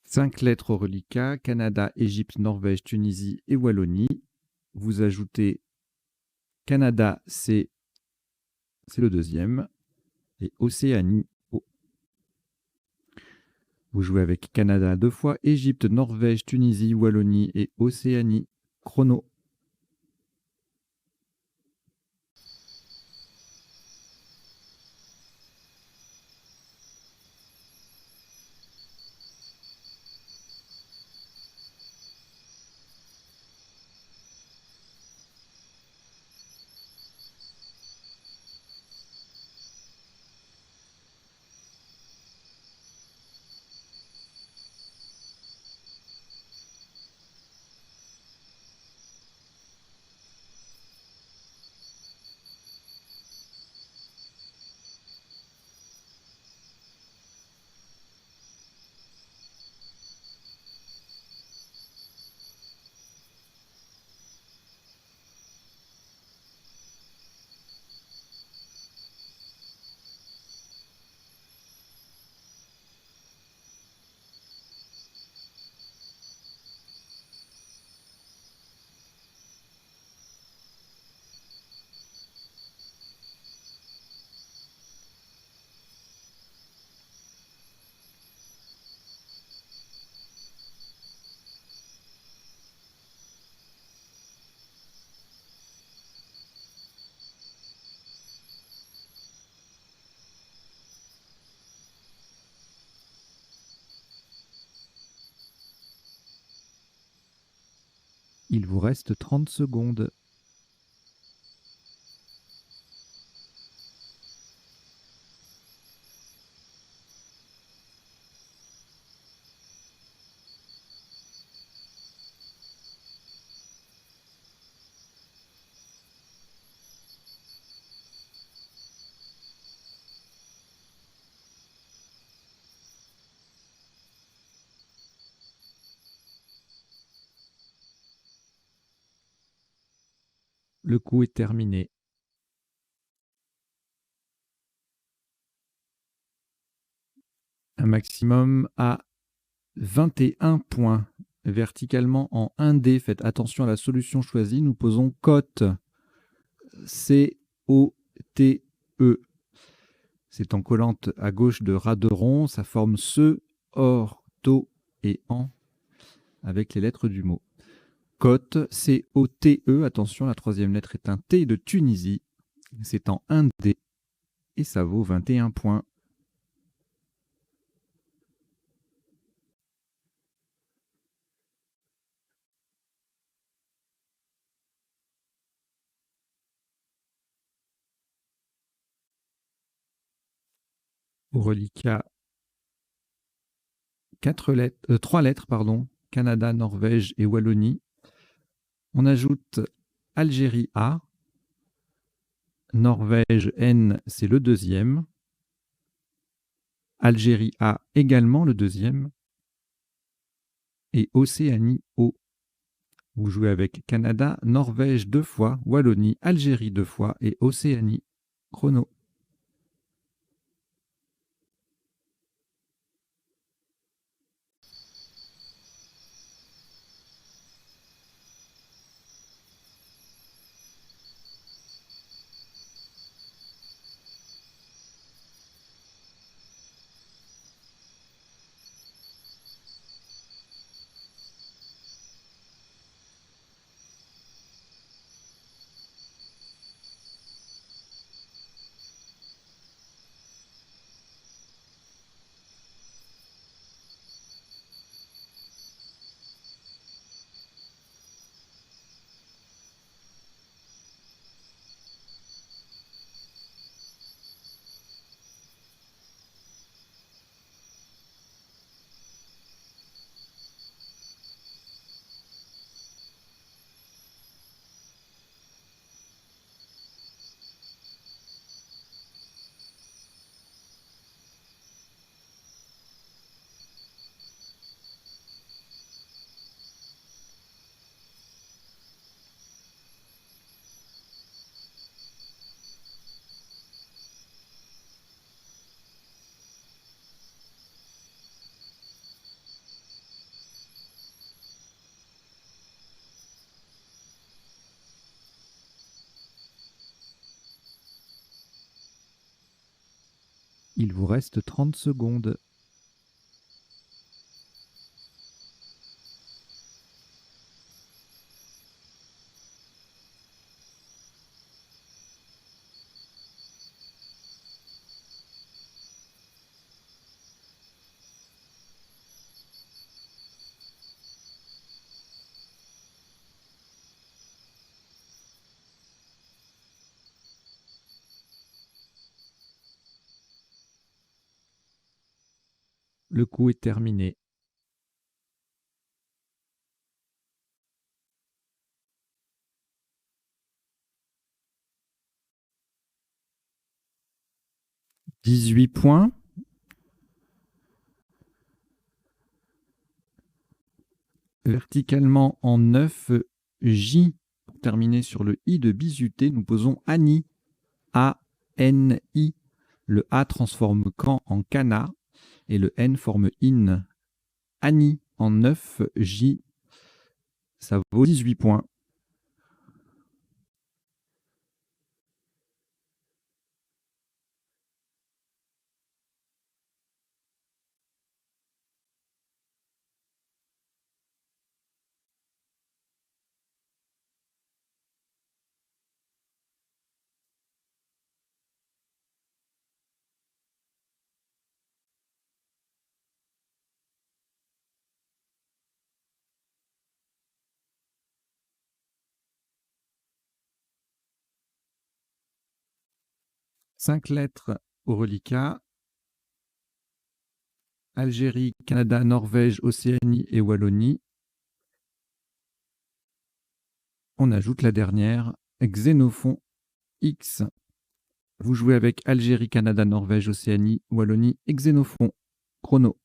Cinq lettres au reliquat: Canada, Égypte, Norvège, Tunisie et Wallonie. Vous ajoutez Canada, c'est le deuxième. Et Océanie. Vous jouez avec Canada 2 fois, Égypte, Norvège, Tunisie, Wallonie et Océanie. Chrono. Il vous reste 30 secondes. Le coup est terminé. Un maximum à 21 points. Verticalement en 1D, faites attention à la solution choisie. Nous posons cote. C-O-T-E. C'est en collante à gauche de Raderon. Ça forme ce, or, to et en avec les lettres du mot. Cote, C-O-T-E. Attention, la troisième lettre est un T de Tunisie. C'est en 1D et ça vaut 21 points. Au reliquat, 3 lettres, pardon, Canada, Norvège et Wallonie. On ajoute Algérie A, Norvège N, c'est le deuxième. Algérie A également le deuxième. Et Océanie O. Vous jouez avec Canada, Norvège 2 fois, Wallonie, Algérie 2 fois et Océanie. Chrono. Il vous reste 30 secondes. Le coup est terminé. « 18 points. Verticalement en 9, J. Pour terminer sur le I de Bizuté, nous posons Annie. A-N-I. Le A transforme Can en Cana et le N forme In. Annie en 9, J. Ça vaut 18 points. Cinq lettres au reliquat. Algérie, Canada, Norvège, Océanie et Wallonie. On ajoute la dernière, Xénophon X. Vous jouez avec Algérie, Canada, Norvège, Océanie, Wallonie et Xénophon. Chrono.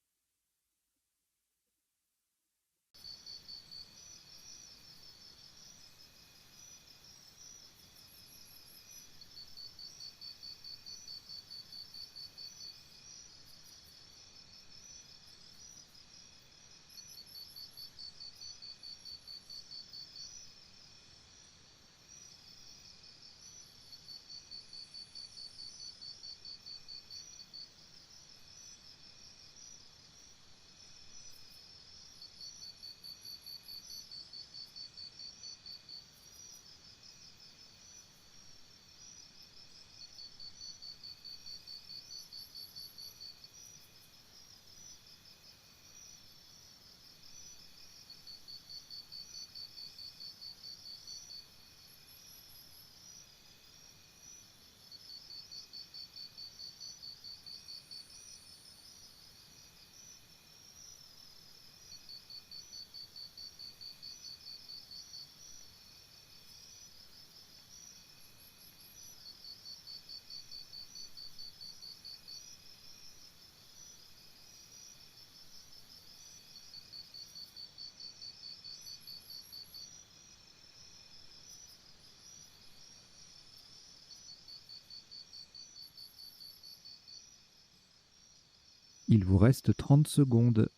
Il vous reste 30 secondes.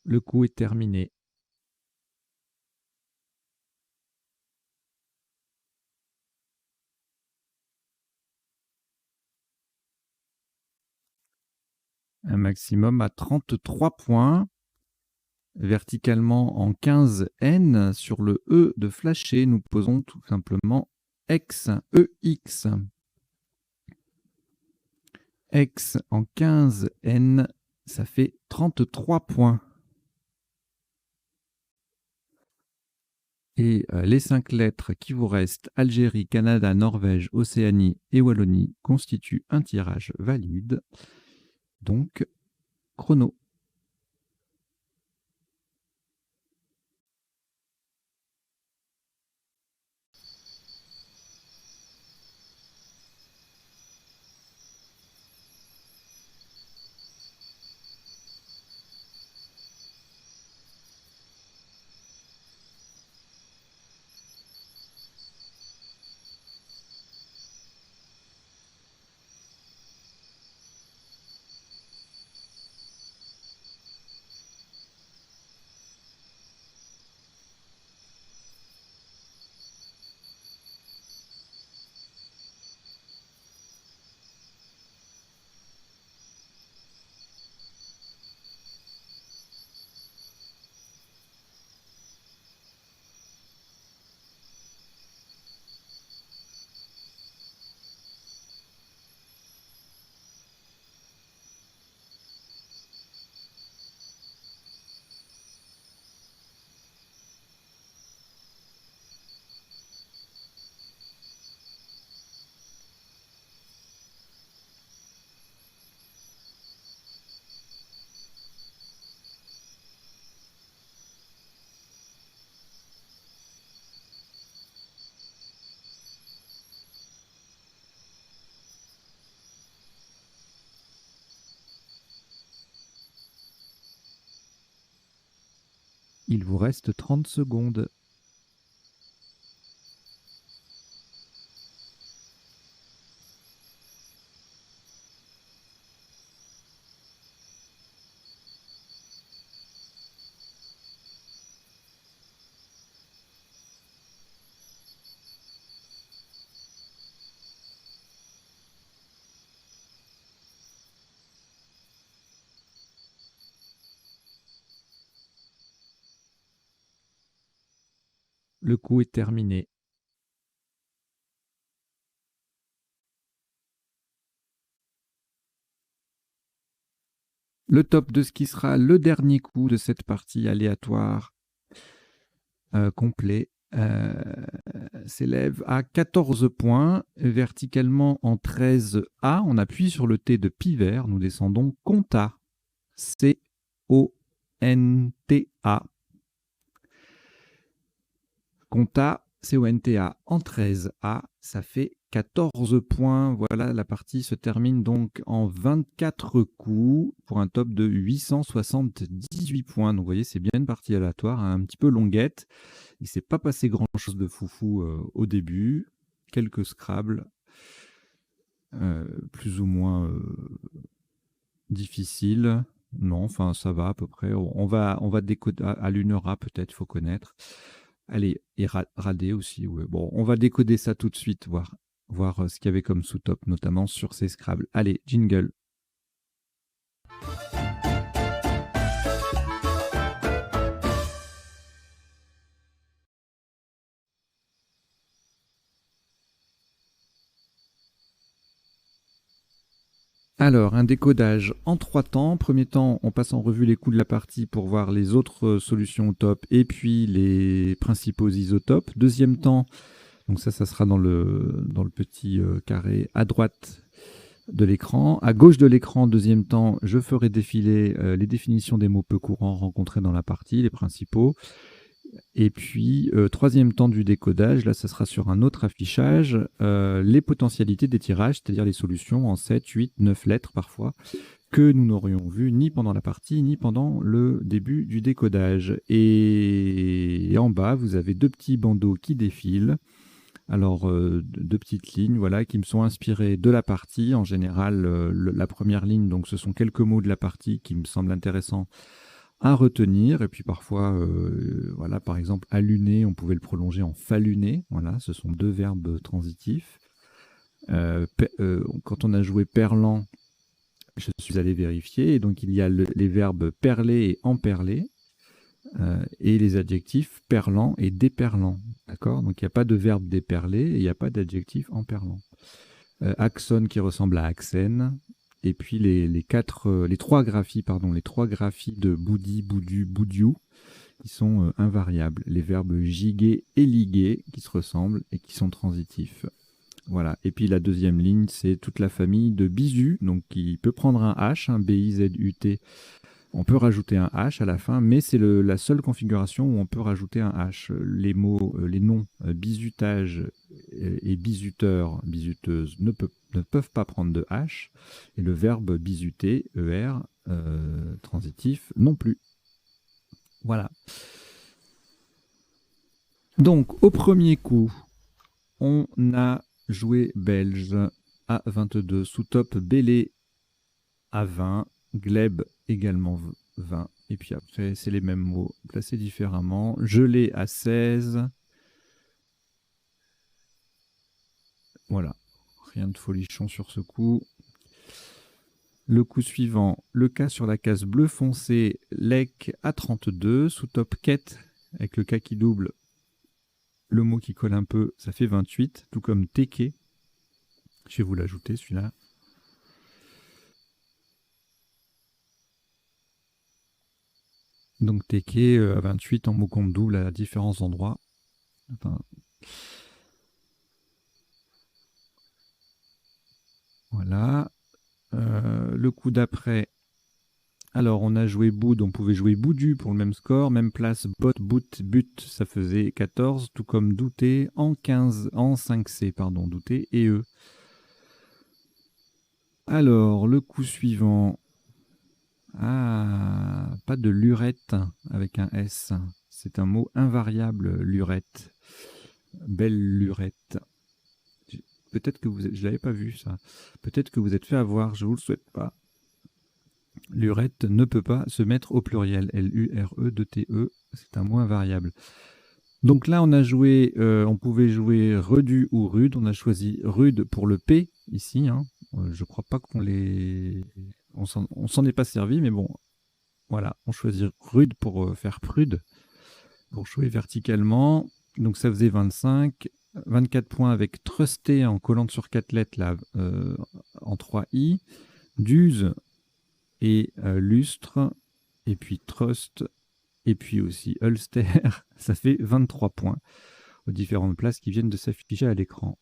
Le coup est terminé. Un maximum à 33 points. Verticalement en 15N, sur le E de flasher, nous posons tout simplement X, EX. X en 15N, ça fait 33 points. Et les 5 lettres qui vous restent, Algérie, Canada, Norvège, Océanie et Wallonie, constituent un tirage valide. Donc, chrono. Il vous reste 30 secondes. Le coup est terminé. Le top de ce qui sera le dernier coup de cette partie aléatoire complet s'élève à 14 points, verticalement en 13A. On appuie sur le T de Pivert, nous descendons Conta, C-O-N-T-A. Conta, C-O-N-T-A en 13A, ça fait 14 points. Voilà, la partie se termine donc en 24 coups pour un top de 878 points. Donc vous voyez, c'est bien une partie aléatoire, hein, un petit peu longuette. Il ne s'est pas passé grand-chose de foufou au début. Quelques Scrabble, plus ou moins difficiles. Non, enfin ça va à peu près. On va décoder à l'UNERA peut-être, il faut connaître. Allez, et Radé aussi. Ouais. Bon, on va décoder ça tout de suite, voir ce qu'il y avait comme sous-top, notamment sur ces Scrabble. Allez, jingle. Alors, un décodage en 3 temps. Premier temps, on passe en revue les coups de la partie pour voir les autres solutions au top et puis les principaux isotopes. Deuxième temps, donc ça sera dans le petit carré à droite. de l'écran. À gauche de l'écran, deuxième temps, je ferai défiler les définitions des mots peu courants rencontrés dans la partie, les principaux. Et puis, troisième temps du décodage, là, ça sera sur un autre affichage, les potentialités des tirages, c'est-à-dire les solutions en 7, 8, 9 lettres parfois, que nous n'aurions vu ni pendant la partie, ni pendant le début du décodage. Et en bas, vous avez deux petits bandeaux qui défilent. Alors, deux petites lignes, voilà, qui me sont inspirées de la partie. En général, la première ligne, donc ce sont quelques mots de la partie qui me semblent intéressants à retenir. Et puis parfois, voilà, par exemple, alluner, on pouvait le prolonger en falluner. Voilà, ce sont deux verbes transitifs. Quand on a joué perlant, je suis allé vérifier. Et donc, il y a les verbes perler et emperler. Et les adjectifs perlant et déperlant. D'accord? Donc, il n'y a pas de verbe déperler et il n'y a pas d'adjectif emperlant. Axone qui ressemble à axène. Et puis les trois graphies de boudi, boudu, boudiou, qui sont invariables. Les verbes giguer et liguer qui se ressemblent et qui sont transitifs. Voilà. Et puis la deuxième ligne, c'est toute la famille de bisu, donc qui peut prendre un H, un B-I-Z-U-T. On peut rajouter un H à la fin, mais c'est la seule configuration où on peut rajouter un H. Les mots, les noms bizutage et bisuteur, bisuteuse ne peuvent pas prendre de H. Et le verbe bisuter, ER, transitif, non plus. Voilà. Donc, au premier coup, on a joué belge à 22, sous-top Bélé à 20, Gleb également 20. Et puis après, c'est les mêmes mots placés différemment. Gelé à 16. Voilà. Rien de folichon sur ce coup. Le coup suivant, le cas sur la case bleu foncé, lec à 32, sous top quête, avec le cas qui double, le mot qui colle un peu, ça fait 28, tout comme teke. Je vais vous l'ajouter celui-là. Donc teke à 28 en mot compte double à différents endroits. Enfin, voilà. Le coup d'après, alors on a joué boud, on pouvait jouer boudu pour le même score, même place, bot, boot, but, ça faisait 14, tout comme douter en 15, en 5C, pardon, douter et E. Alors, le coup suivant, pas de lurette avec un S, c'est un mot invariable, lurette, belle lurette. Peut-être que vous êtes, je l'avais pas vu ça, peut-être que vous êtes fait avoir, je vous le souhaite pas. Lurette ne peut pas se mettre au pluriel. L-U-R-E-D-T-E, c'est un mot invariable. Donc là, on pouvait jouer redu ou rude. On a choisi rude pour le P ici. Hein. Je crois pas on s'en est pas servi, mais bon, voilà. On choisit rude pour faire prude, pour jouer verticalement. Donc ça faisait 25. 24 points avec trusté en collant sur 4 lettres là, en 3 i. D'use et lustre, et puis trust, et puis aussi Ulster, ça fait 23 points aux différentes places qui viennent de s'afficher à l'écran.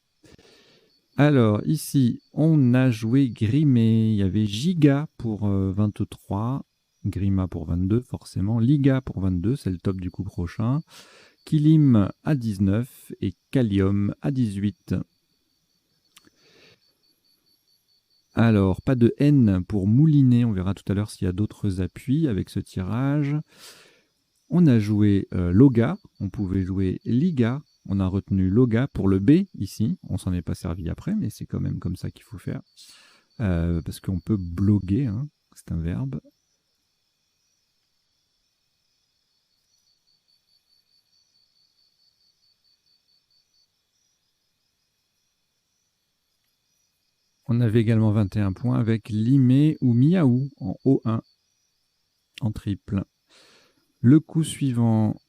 Alors ici, on a joué Grimé, il y avait Giga pour 23, Grima pour 22 forcément, Liga pour 22, c'est le top du coup prochain, Kilim à 19 et Kalium à 18. Alors, pas de N pour mouliner, on verra tout à l'heure s'il y a d'autres appuis avec ce tirage. On a joué Loga, on pouvait jouer Liga, on a retenu Loga pour le B ici, on s'en est pas servi après, mais c'est quand même comme ça qu'il faut faire. Parce qu'on peut bloguer, hein, c'est un verbe. On avait également 21 points avec Limé ou Miaou en O1, en triple. Le coup suivant,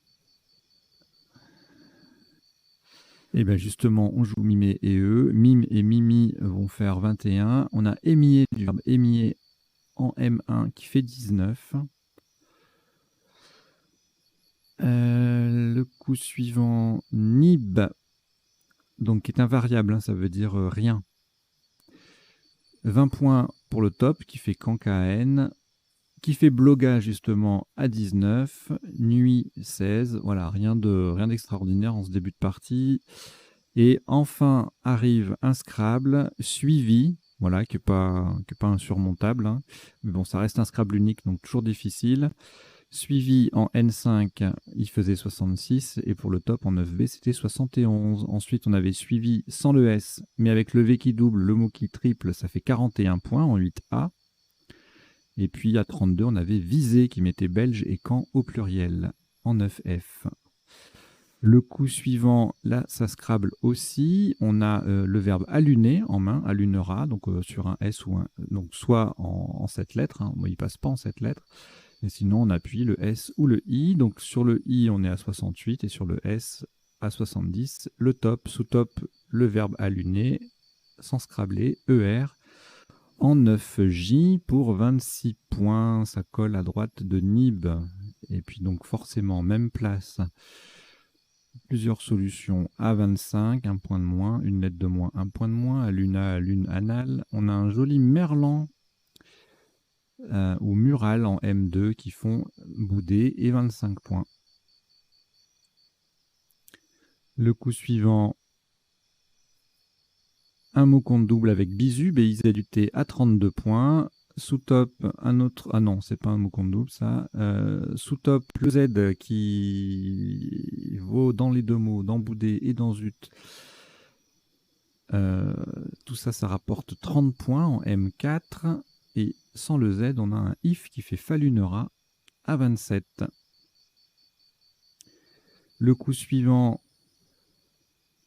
et bien justement, on joue Mimé et E. Mime et Mimi vont faire 21. On a émier du verbe émier en M1 qui fait 19. Le coup suivant, Nib, donc qui est invariable, hein, ça veut dire rien. 20 points pour le top qui fait Kankaen, qui fait Bloga justement à 19, Nuit 16. Voilà, rien d'extraordinaire en ce début de partie. Et enfin arrive un Scrabble suivi, voilà, qui n'est pas insurmontable, hein. Mais bon, ça reste un Scrabble unique, donc toujours difficile. Suivi en N5, il faisait 66, et pour le top en 9B, c'était 71. Ensuite, on avait suivi sans le S, mais avec le V qui double, le mot qui triple, ça fait 41 points en 8A. Et puis à 32, on avait visé qui mettait belge et camp au pluriel en 9F. Le coup suivant, là, ça Scrabble aussi. On a le verbe alluner en main, allunera, donc sur un S ou un. Donc soit en 7 lettres, hein. Moi, il passe pas en 7 lettres. Et sinon, on appuie le S ou le I. Donc sur le I, on est à 68 et sur le S, à 70. Le top, sous-top, le verbe alluner, sans Scrabbler, ER, en 9J pour 26 points. Ça colle à droite de Nib. Et puis donc forcément, même place. Plusieurs solutions à 25, un point de moins, une lettre de moins, un point de moins, à lune anal. On a un joli merlan ou mural en M2 qui font bouder et 25 points. Le coup suivant, un mot compte double avec bisu, BIZUT à 32 points. Sous-top, un autre... Ah non, c'est pas un mot compte double, ça. Sous-top, le Z qui vaut dans les deux mots, dans boudé et dans zut. Tout ça, ça rapporte 30 points en M4. Et sans le Z, on a un if qui fait falunera à 27. Le coup suivant,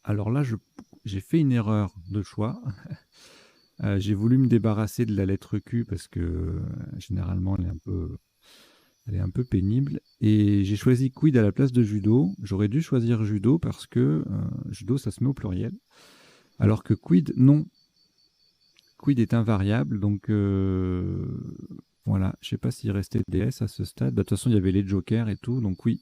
alors là, j'ai fait une erreur de choix. J'ai voulu me débarrasser de la lettre Q parce que généralement, elle est un peu pénible. Et j'ai choisi quid à la place de judo. J'aurais dû choisir judo parce que judo, ça se met au pluriel. Alors que quid, non. Quid est invariable, donc voilà, je sais pas s'il restait des S à ce stade. Bah, de toute façon, il y avait les jokers et tout, donc oui.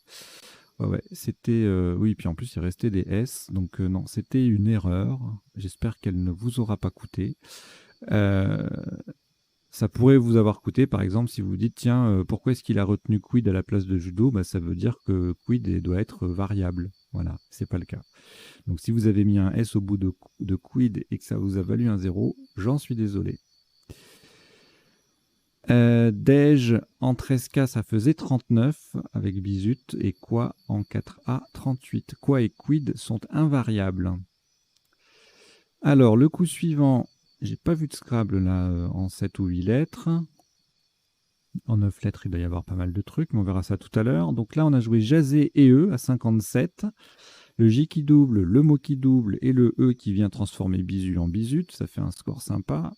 Ouais, c'était... oui, puis en plus, il restait des S, donc non, c'était une erreur. J'espère qu'elle ne vous aura pas coûté. Ça pourrait vous avoir coûté, par exemple, si vous dites, tiens, pourquoi est-ce qu'il a retenu quid à la place de judo? Bah, ça veut dire que quid doit être variable. Voilà, c'est pas le cas. Donc si vous avez mis un S au bout de quid et que ça vous a valu un 0, j'en suis désolé. Dej en 13K, ça faisait 39 avec bisut, et quoi en 4A, 38. Quoi et quid sont invariables. Alors, le coup suivant, j'ai pas vu de Scrabble là en 7 ou 8 lettres. En 9 lettres, il doit y avoir pas mal de trucs, mais on verra ça tout à l'heure. Donc là, on a joué Jazé et E à 57. Le J qui double, le mot qui double et le E qui vient transformer bisu en bisut. Ça fait un score sympa.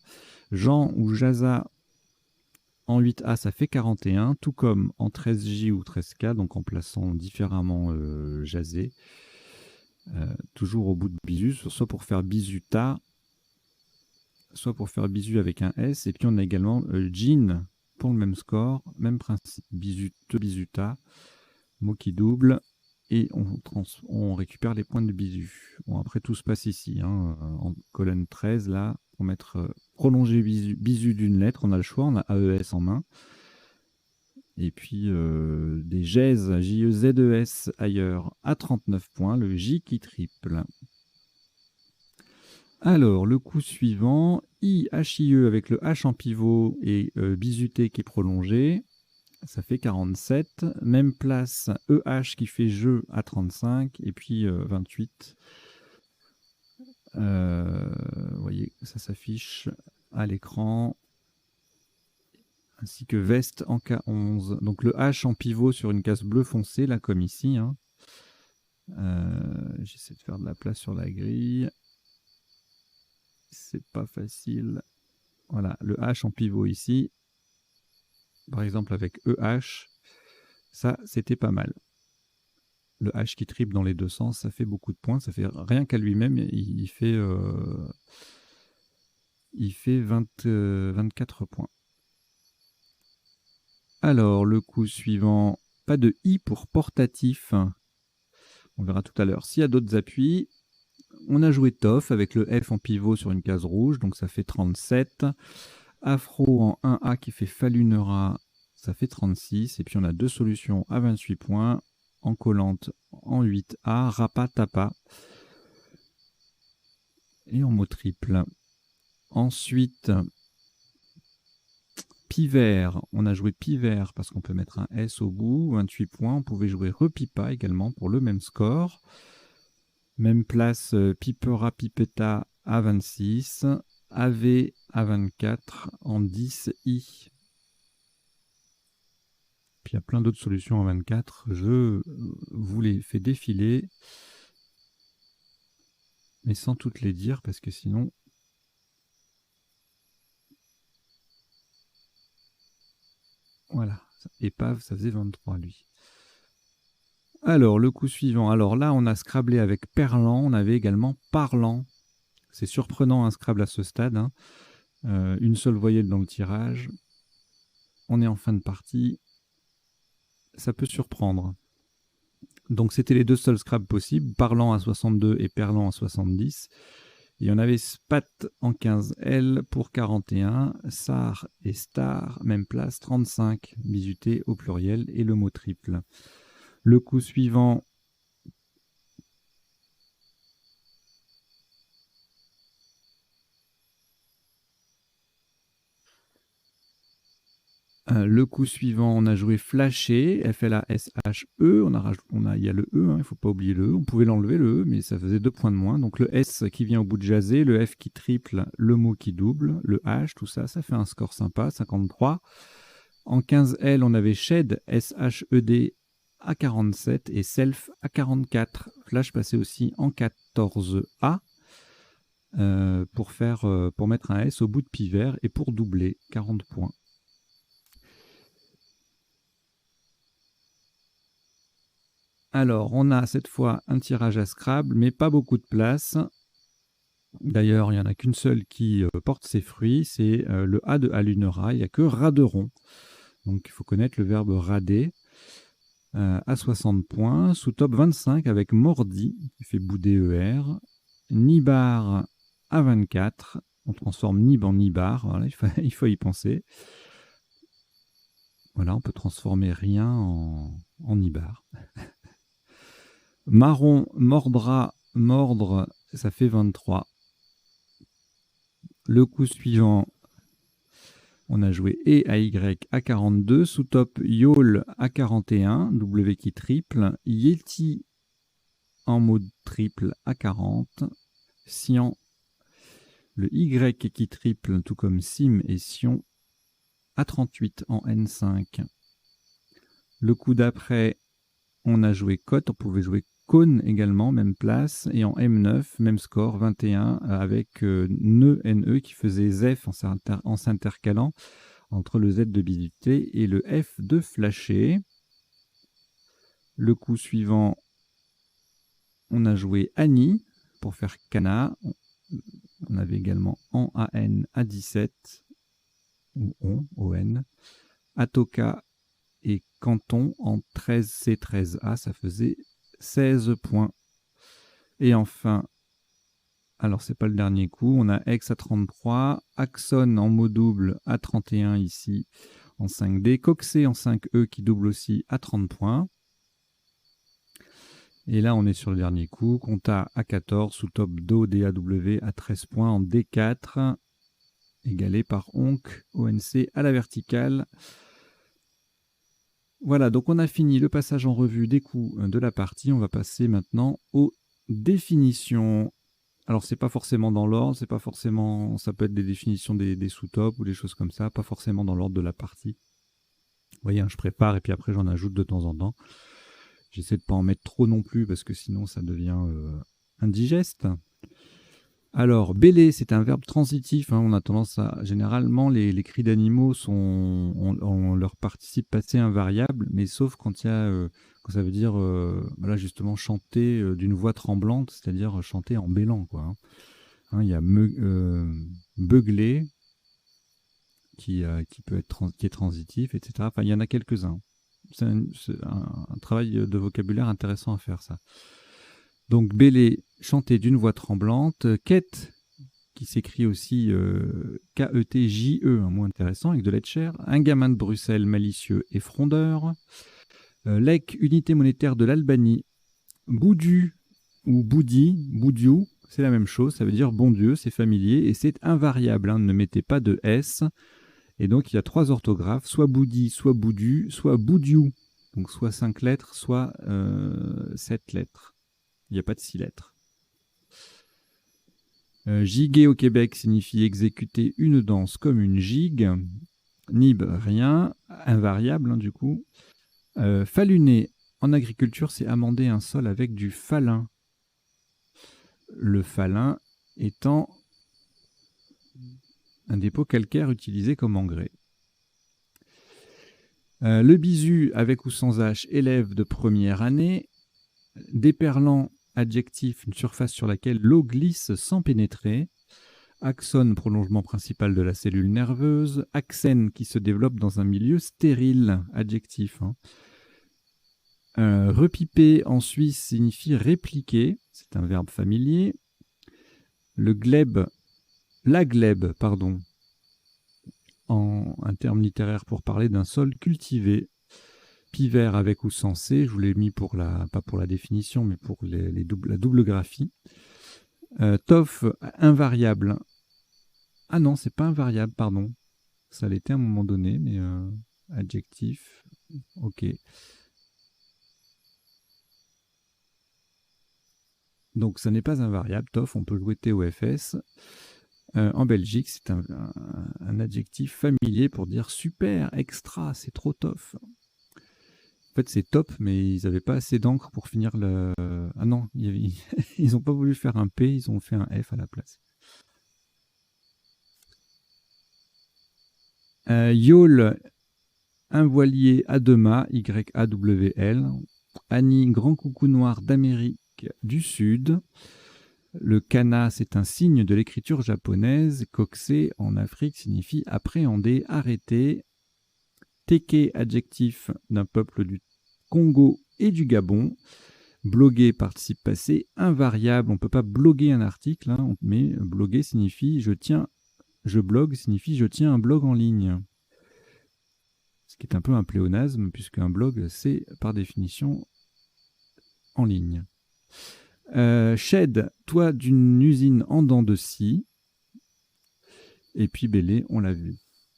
Jean ou Jaza en 8A, ça fait 41, tout comme en 13J ou 13K, donc en plaçant différemment Jazé. Toujours au bout de bisu, soit pour faire bisuta, soit pour faire bisu avec un S. Et puis on a également Jean pour le même score, même principe, bisute, bisuta, mot qui double, et on récupère les points de bisu. Bon, après tout se passe ici, hein, en colonne 13, là, pour mettre prolonger bisu d'une lettre, on a le choix, on a AES en main. Et puis des JES, J-E-Z-E-S ailleurs à 39 points, le J qui triple. Alors, le coup suivant, I, H-I-E avec le H en pivot et bisuté qui est prolongé, ça fait 47. Même place, EH qui fait jeu à 35 et puis 28. Vous voyez, ça s'affiche à l'écran. Ainsi que veste en K11. Donc le H en pivot sur une case bleue foncé, là comme ici. Hein. J'essaie de faire de la place sur la grille. C'est pas facile. Voilà, le H en pivot ici. Par exemple avec EH, ça c'était pas mal. Le H qui triple dans les deux sens, ça fait beaucoup de points. Ça fait rien qu'à lui-même, il fait 24 points. Alors, le coup suivant, pas de I pour portatif. On verra tout à l'heure. S'il y a d'autres appuis, On a joué Toff avec le F en pivot sur une case rouge, donc ça fait 37. Afro en 1A qui fait Falunera, ça fait 36. Et puis on a deux solutions à 28 points, en collante en 8A, Rapa Tapa et en mot triple. Ensuite, Pivert, on a joué Pivert parce qu'on peut mettre un S au bout, 28 points. On pouvait jouer Repipa également pour le même score. Même place, Pipera Pipeta à 26, AV à 24 en 10I. Puis il y a plein d'autres solutions en 24. Je vous les fais défiler, mais sans toutes les dire parce que sinon... Voilà, épave, ça faisait 23 lui. Alors, le coup suivant. Alors là, on a Scrabblé avec Perlan, on avait également Parlant. C'est surprenant un Scrabble à ce stade, hein. Une seule voyelle dans le tirage. On est en fin de partie. Ça peut surprendre. Donc c'était les deux seuls Scrabble possibles, Parlant à 62 et Perlan à 70. Et on avait Spat en 15L pour 41, Sar et Star, même place, 35, bisuté au pluriel et le mot triple. Le coup suivant, on a joué Flashé, F-L-A-S-H-E, il y a le E, hein, il ne faut pas oublier le E, on pouvait l'enlever le E, mais ça faisait 2 points de moins. Donc le S qui vient au bout de jaser, le F qui triple, le mot qui double, le H, tout ça, ça fait un score sympa, 53. En 15L, on avait Shed, S-H-E-D, à 47 et Self à 44. Flash passait aussi en 14A pour mettre un S au bout de Pivert et pour doubler, 40 points. Alors, on a cette fois un tirage à Scrabble, mais pas beaucoup de place. D'ailleurs, il n'y en a qu'une seule qui porte ses fruits, c'est le A de Alunera, il n'y a que Raderon. Donc, il faut connaître le verbe rader. À 60 points, sous top 25 avec Mordi, qui fait bouder ER. Nibar à 24, on transforme Nib en Nibar, voilà, il faut y penser. Voilà, on peut transformer rien en Nibar. Marron, Mordra, Mordre, ça fait 23. Le coup suivant, on a joué E à Y à 42, sous top Yol à 41, W qui triple, Yeti en mode triple à 40, Sian, le Y qui triple, tout comme Sim et Sion, à 38 en N5. Le coup d'après, on a joué Cote, on pouvait jouer Cône également, même place, et en M9, même score, 21, avec NE qui faisait ZEF en s'intercalant entre le Z de bisuté et le F de flashé. Le coup suivant, on a joué Annie pour faire Cana. On avait également en AN à 17, ou ON, Atoka et Canton en 13C13A, ça faisait 16 points. Et enfin, alors c'est pas le dernier coup, on a X à 33, Axon en mot double à 31 ici en 5D, Coxé en 5E qui double aussi à 30 points. Et là on est sur le dernier coup, Compta à 14, sous top Do DAW à 13 points en D4, égalé par ONC à la verticale. Voilà, donc on a fini le passage en revue des coups de la partie. On va passer maintenant aux définitions. Alors, c'est pas forcément dans l'ordre, c'est pas forcément, ça peut être des définitions des sous-tops ou des choses comme ça, pas forcément dans l'ordre de la partie. Vous voyez, hein, je prépare et puis après j'en ajoute de temps en temps. J'essaie de pas en mettre trop non plus parce que sinon ça devient indigeste. Alors, bêler, c'est un verbe transitif, hein, on a tendance à... Généralement, les cris d'animaux on leur participe passé invariable, mais sauf quand il y a... quand ça veut dire, voilà, justement, chanter d'une voix tremblante, c'est-à-dire chanter en bêlant, quoi. Hein, il y a beugler, qui peut être qui est transitif, etc. Enfin, il y en a quelques-uns. C'est un travail de vocabulaire intéressant à faire, ça. Donc Bélé chantait d'une voix tremblante. Quête, qui s'écrit aussi K-E-T-J-E, un mot intéressant, avec de l'Etcher. Un gamin de Bruxelles malicieux et frondeur. Lek, unité monétaire de l'Albanie. Boudu ou Boudi, Boudiou, c'est la même chose, ça veut dire bon Dieu, c'est familier et c'est invariable, hein, ne mettez pas de S. Et donc il y a 3 orthographes, soit Boudi, soit Boudu, soit Boudiou. Donc soit 5 lettres, soit 7 lettres. Il n'y a pas de 6 lettres. Giguer au Québec signifie exécuter une danse comme une gigue. Nib, rien. Invariable, hein, du coup. Faluner, en agriculture, c'est amender un sol avec du falin. Le falin étant un dépôt calcaire utilisé comme engrais. Le bisu, avec ou sans H, élève de première année. Déperlant, adjectif, une surface sur laquelle l'eau glisse sans pénétrer. Axone, prolongement principal de la cellule nerveuse. Axène, qui se développe dans un milieu stérile, adjectif. Hein. Repiper en Suisse signifie répliquer, c'est un verbe familier. La glèbe, pardon, en un terme littéraire pour parler d'un sol cultivé. Pivert avec ou sans C, je vous l'ai mis pour pas pour la définition, mais pour la double graphie. Toff, invariable. Ah non, c'est pas invariable, pardon. Ça l'était à un moment donné, mais adjectif, ok. Donc ça n'est pas invariable, toff, on peut jouer TOFS. En Belgique, c'est un adjectif familier pour dire super, extra, c'est trop tof. En fait, c'est top, mais ils n'avaient pas assez d'encre pour finir le... Ah non, ils n'ont pas voulu faire un P, ils ont fait un F à la place. Yawl, un voilier à deux mâts, Y-A-W-L. Annie, grand coucou noir d'Amérique du Sud. Le kana, c'est un signe de l'écriture japonaise. Kokse, en Afrique, signifie appréhender, arrêter. Teke, adjectif d'un peuple du Congo et du Gabon. Bloguer, participe passé, invariable. On ne peut pas bloguer un article, hein, mais bloguer signifie je blogue signifie je tiens un blog en ligne. Ce qui est un peu un pléonasme, puisque un blog, c'est par définition en ligne. Shed, toit d'une usine en dents de scie. Et puis Bélé, on l'a vu.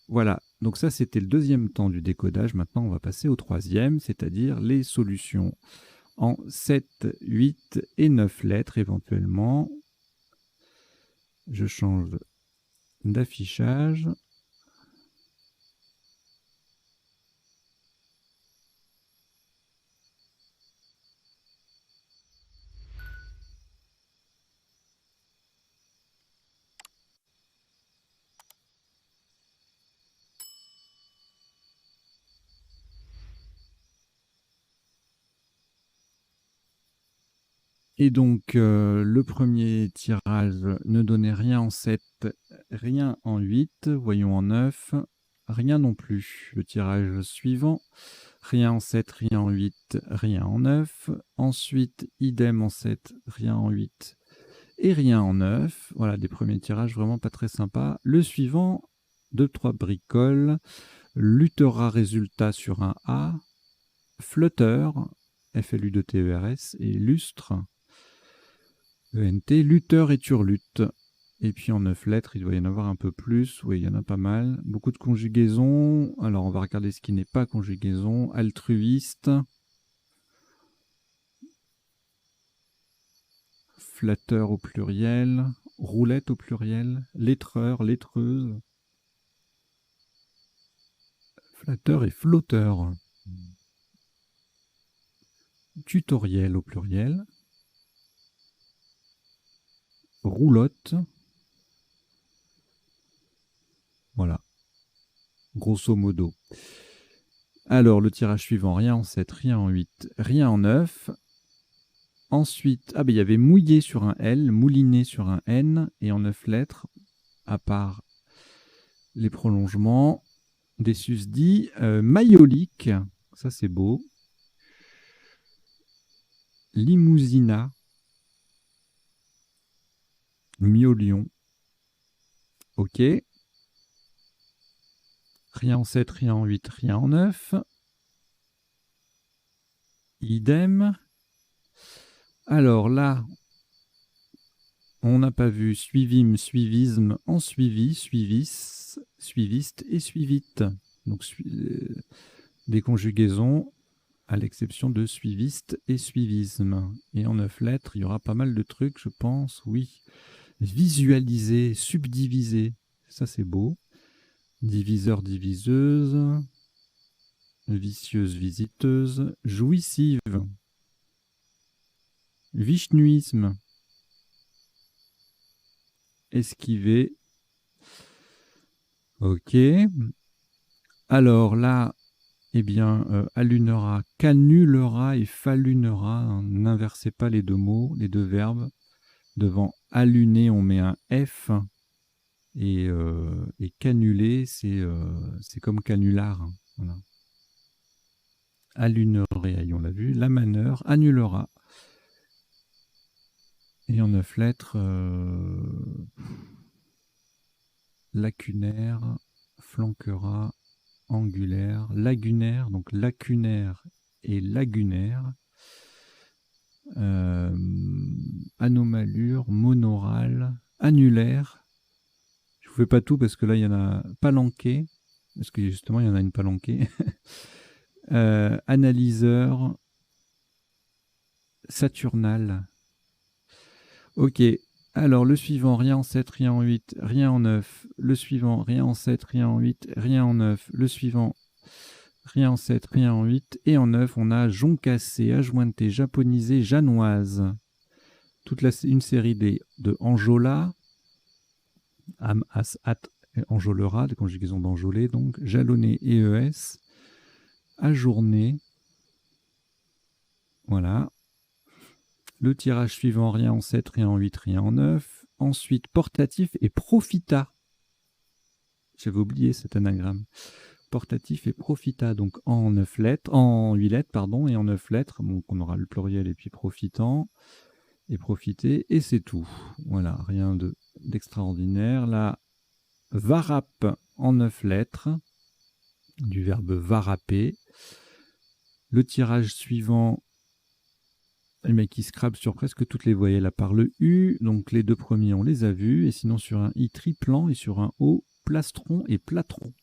Voilà, donc ça c'était le deuxième temps du décodage. Maintenant on va passer au troisième, c'est-à-dire les solutions en 7, 8 et 9 lettres éventuellement. Je change d'affichage. Et donc, le premier tirage ne donnait rien en 7, rien en 8, voyons en 9, rien non plus. Le tirage suivant, rien en 7, rien en 8, rien en 9. Ensuite, idem en 7, rien en 8 et rien en 9. Voilà, des premiers tirages vraiment pas très sympas. Le suivant, 2-3 bricoles, luttera résultat sur un A, flutteur, F-L-U-T-E-R-S, et lustre, E-N-T, lutteur et turlute. Et puis en 9 lettres, il doit y en avoir un peu plus. Oui, il y en a pas mal. Beaucoup de conjugaisons. Alors, on va regarder ce qui n'est pas conjugaison. Altruiste. Flatteur au pluriel. Roulette au pluriel. Lettreur, lettreuse. Flatteur et flotteur. Tutoriel au pluriel. Roulotte. Voilà. Grosso modo. Alors, le tirage suivant, rien en 7, rien en 8, rien en 9. Ensuite, il y avait mouillé sur un L, mouliné sur un N, et en 9 lettres, à part les prolongements, des susdits, maïolique, ça c'est beau. Limousina, Mi au lion. Ok. Rien en 7, rien en 8, rien en 9. Idem. Alors là, on n'a pas vu suivim, suivisme en suivi, suivis, suiviste et suivite. Donc des conjugaisons à l'exception de suiviste et suivisme. Et en 9 lettres, il y aura pas mal de trucs, je pense, oui. Visualiser, subdiviser, ça c'est beau. Diviseur, diviseuse, vicieuse, visiteuse, jouissive, vishnuisme, esquiver. Ok. Alors là, eh bien, allunera, canulera et falunera. Hein, n'inversez pas les deux mots, les deux verbes. Devant alluner, on met un F. Et canuler, c'est comme canular. Hein, voilà. Allunerait, on l'a vu. La maneur, annulera. Et en 9 lettres, lacunaire, flanquera, angulaire, lagunaire, donc lacunaire et lagunaire, anomalure, monoral, annulaire. Je ne vous fais pas tout parce que là, il y en a palanqué, parce que justement, il y en a une palanquée. Analyseur, saturnal. Ok, alors le suivant, rien en 7, rien en 8, rien en 9. Le suivant, rien en 7, rien en 8, rien en 9. Le suivant, rien en 7, rien en 8. Et en 9, on a joncassé, ajointé, japonisé, janoise. Une série de enjola, am, as, at, enjolera, de conjugaison d'enjoler, donc jalonné, EES, ajourné. Voilà. Le tirage suivant, rien en 7, rien en 8, rien en 9. Ensuite, portatif et profita. J'avais oublié cet anagramme. Portatif et profita, donc en 9 lettres, en 8 lettres, pardon, et en 9 lettres. Donc on aura le pluriel et puis profitant et profiter, et c'est tout. Voilà, rien d'extraordinaire. La varap en 9 lettres, du verbe varaper. Le tirage suivant, le mec qui scrape sur presque toutes les voyelles à part le U. Donc les deux premiers, on les a vus. Et sinon sur un I triplant et sur un O, plastron et platron.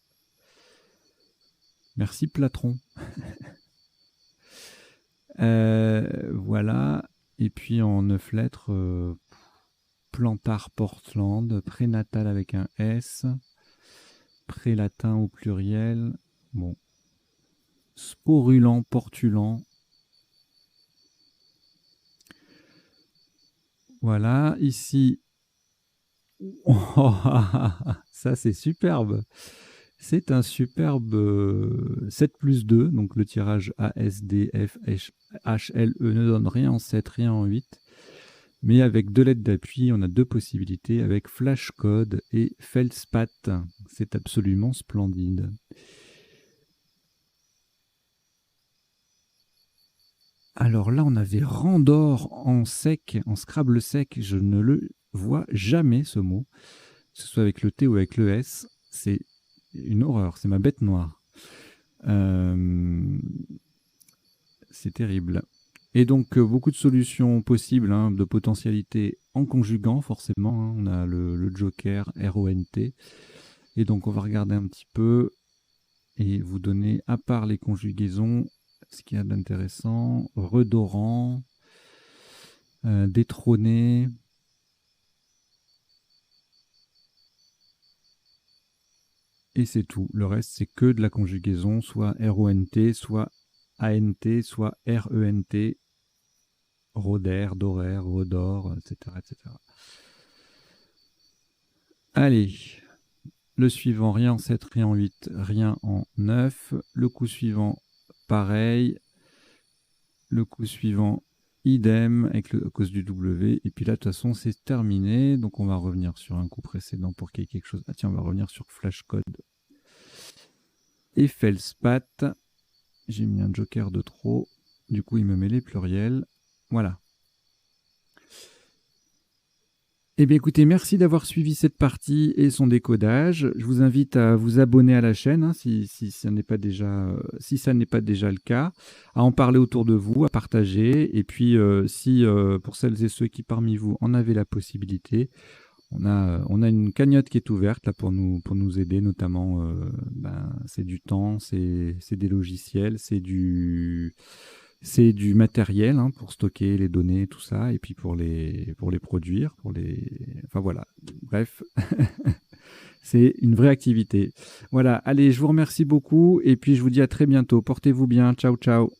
Merci Platron. Voilà. Et puis en 9 lettres, plantard Portland, prénatal avec un S, prélatin au pluriel. Bon. Sporulant, portulant. Voilà. Ici, oh, ça c'est superbe. C'est un superbe 7 plus 2, donc le tirage A, S, D, F, H, L, E ne donne rien en 7, rien en 8. Mais avec deux lettres d'appui, on a deux possibilités avec flashcode et feldspat. C'est absolument splendide. Alors là, on avait randor en sec, en Scrabble sec. Je ne le vois jamais, ce mot. Que ce soit avec le T ou avec le S. C'est une horreur, c'est ma bête noire. C'est terrible. Et donc, beaucoup de solutions possibles, hein, de potentialités en conjuguant, forcément. Hein. On a le joker, RONT. Et donc, on va regarder un petit peu et vous donner, à part les conjugaisons, ce qu'il y a d'intéressant. Redorant, détrôné. Et c'est tout. Le reste, c'est que de la conjugaison, soit RONT, soit ANT, soit RENT. Roder, dorer, rodor, etc., etc. Allez, le suivant, rien en 7, rien en 8, rien en 9. Le coup suivant, pareil. Le coup suivant, idem, à cause du W. Et puis là, de toute façon, c'est terminé. Donc, on va revenir sur un coup précédent pour qu'il y ait quelque chose. Ah tiens, on va revenir sur flashcode. Et feldspat. J'ai mis un joker de trop. Du coup, il me met les pluriels. Voilà. Eh bien, écoutez, merci d'avoir suivi cette partie et son décodage. Je vous invite à vous abonner à la chaîne, hein, si ça n'est pas déjà, si ça n'est pas déjà le cas, à en parler autour de vous, à partager. Et puis, si pour celles et ceux qui parmi vous en avez la possibilité, on a une cagnotte qui est ouverte là pour nous aider, notamment. C'est du temps, c'est des logiciels, c'est du matériel, hein, pour stocker les données, tout ça, et puis pour les produire, enfin voilà. Bref, c'est une vraie activité. Voilà, allez, je vous remercie beaucoup, et puis je vous dis à très bientôt. Portez-vous bien. Ciao, ciao.